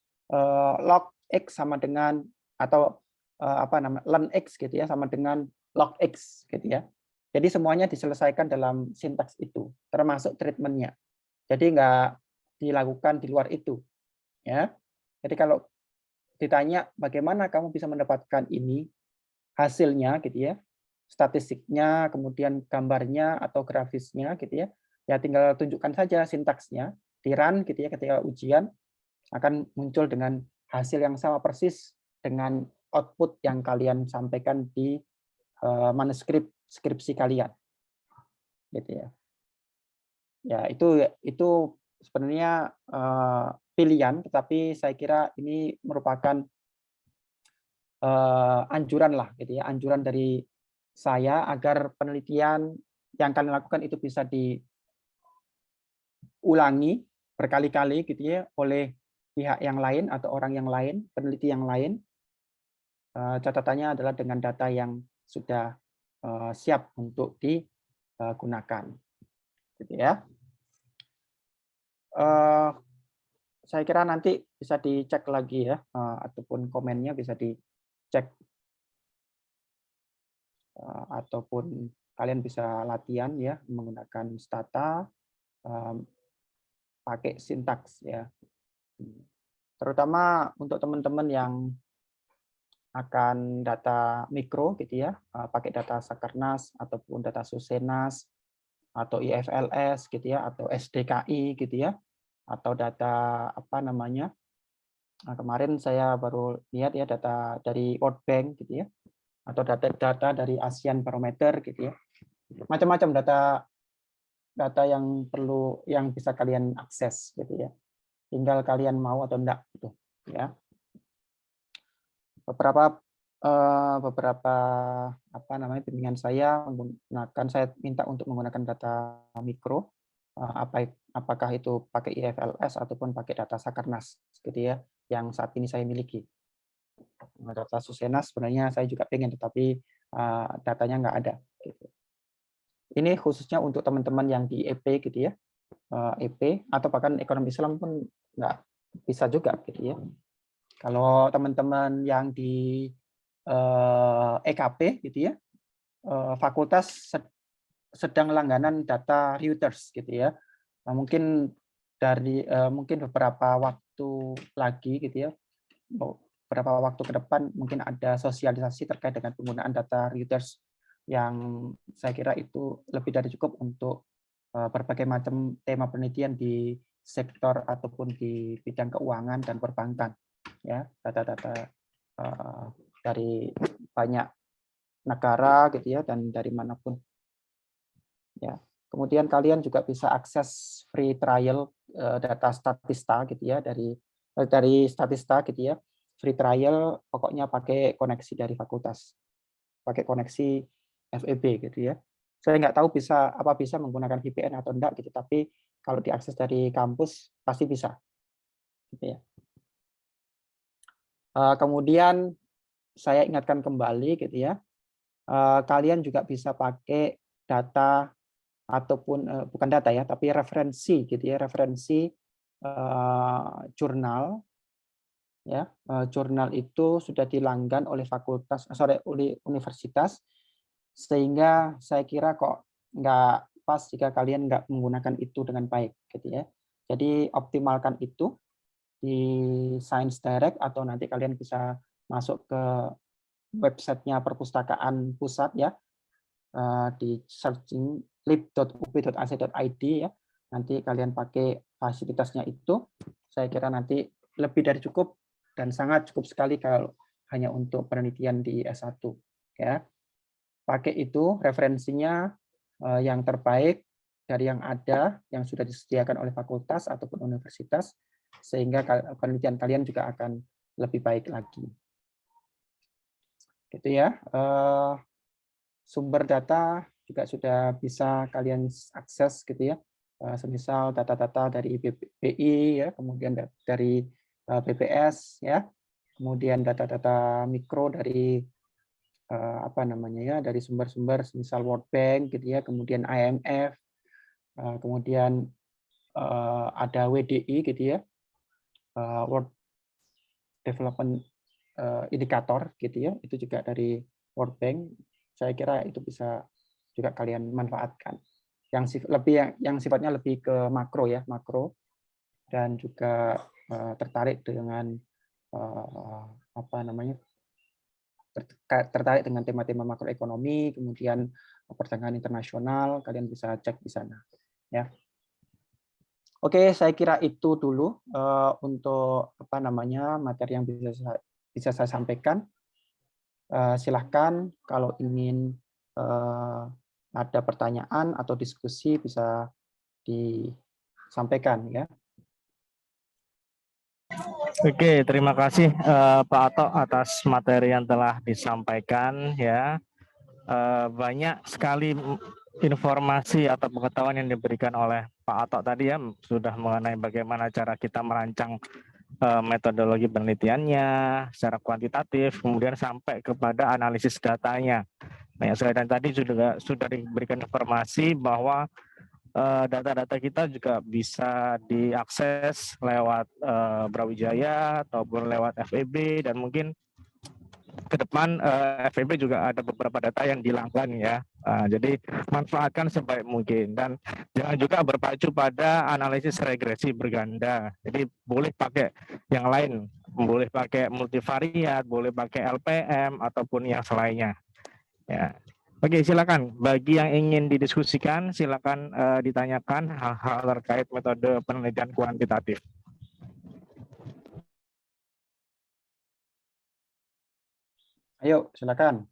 log x sama dengan atau ln x gitu ya sama dengan log x gitu ya. Jadi semuanya diselesaikan dalam sintaks itu, termasuk treatmentnya. Jadi nggak dilakukan di luar itu. Ya, jadi kalau ditanya bagaimana kamu bisa mendapatkan ini hasilnya gitu ya, statistiknya, kemudian gambarnya atau grafisnya gitu ya, ya tinggal tunjukkan saja sintaksnya, di run gitu ya, ketika ujian akan muncul dengan hasil yang sama persis dengan output yang kalian sampaikan di manuskrip skripsi kalian, gitu ya. Ya itu sebenarnya pilihan, tetapi saya kira ini merupakan anjuran lah, gitu ya, anjuran dari saya agar penelitian yang kalian lakukan itu bisa diulangi berkali-kali, gitu ya, oleh pihak yang lain atau orang yang lain, peneliti yang lain. Catatannya adalah dengan data yang sudah siap untuk digunakan, gitu ya. saya kira nanti bisa dicek lagi ya, ataupun komennya bisa dicek, ataupun kalian bisa latihan ya menggunakan stata, pakai sintaks ya. Terutama untuk teman-teman yang akan data mikro gitu ya, pakai data Sakernas ataupun data Susenas atau IFLS gitu ya, atau SDKI gitu ya, atau data apa namanya, kemarin saya baru lihat ya data dari World Bank gitu ya, atau data dari ASEAN Barometer gitu ya, macam-macam data yang perlu, yang bisa kalian akses gitu ya, tinggal kalian mau atau enggak gitu ya. Beberapa apa namanya bimbingan saya minta untuk menggunakan data mikro, apakah itu pakai IFLS ataupun pakai data Sakernas gitu ya, yang saat ini saya miliki. Data Susenas sebenarnya saya juga pengen, tetapi datanya nggak ada gitu. Ini khususnya untuk teman-teman yang di EP gitu ya, EP atau bahkan ekonomi Islam pun nggak bisa juga gitu ya. Kalau teman-teman yang di EKP gitu ya, fakultas sedang langganan data Reuters gitu ya. Mungkin mungkin beberapa waktu lagi gitu ya, beberapa waktu ke depan mungkin ada sosialisasi terkait dengan penggunaan data Reuters yang saya kira itu lebih dari cukup untuk berbagai macam tema penelitian di sektor ataupun di bidang keuangan dan perbankan ya, data-data dari banyak negara gitu ya, dan dari manapun ya. Kemudian kalian juga bisa akses free trial data Statista gitu ya, dari Statista gitu ya, free trial pokoknya pakai koneksi dari fakultas, pakai koneksi FEB gitu ya. Saya nggak tahu bisa menggunakan VPN atau enggak gitu, tapi kalau diakses dari kampus pasti bisa gitu ya. Kemudian saya ingatkan kembali gitu ya, kalian juga bisa pakai data ataupun bukan data ya, tapi referensi gitu ya, referensi jurnal ya. Jurnal itu sudah dilanggan oleh oleh universitas, sehingga saya kira kok nggak pas jika kalian nggak menggunakan itu dengan baik gitu ya. Jadi optimalkan itu di Science Direct, atau nanti kalian bisa masuk ke websitenya perpustakaan pusat ya, di searching lib.up.ac.id ya. Nanti kalian pakai fasilitasnya itu, saya kira nanti lebih dari cukup dan sangat cukup sekali kalau hanya untuk penelitian di S1 ya. Pakai itu referensinya yang terbaik dari yang ada, yang sudah disediakan oleh fakultas ataupun universitas, sehingga penelitian kalian juga akan lebih baik lagi. Gitu ya. Sumber data juga sudah bisa kalian akses gitu ya. Semisal data-data dari BPI ya, kemudian dari BPS ya, kemudian data-data mikro dari apa namanya ya, dari sumber-sumber semisal World Bank gitu ya, kemudian IMF, kemudian ada WDI gitu ya, World Development Indicator gitu ya, itu juga dari World Bank. Saya kira itu bisa juga kalian manfaatkan. Yang sifatnya lebih ke makro ya, makro, dan juga tertarik dengan apa namanya, tertarik dengan tema-tema makroekonomi, kemudian perdagangan internasional, kalian bisa cek di sana ya. Oke, saya kira itu dulu untuk apa namanya materi yang bisa saya sampaikan. Silahkan kalau ingin ada pertanyaan atau diskusi bisa disampaikan ya. Oke, terima kasih Pak Ato atas materi yang telah disampaikan ya. Banyak sekali informasi atau pengetahuan yang diberikan oleh Pak Ato tadi ya, sudah mengenai bagaimana cara kita merancang metodologi penelitiannya secara kuantitatif, kemudian sampai kepada analisis datanya. Banyak sekali, dan tadi sudah diberikan informasi bahwa data-data kita juga bisa diakses lewat Brawijaya ataupun lewat FEB, dan mungkin ke depan FEB juga ada beberapa data yang dihilangkan ya. Jadi manfaatkan sebaik mungkin, dan jangan juga berpacu pada analisis regresi berganda. Jadi boleh pakai yang lain, boleh pakai multivariat, boleh pakai LPM ataupun yang selainnya. Ya. Oke, silakan. Bagi yang ingin didiskusikan, silakan ditanyakan hal-hal terkait metode penelitian kuantitatif. Ayo, silakan.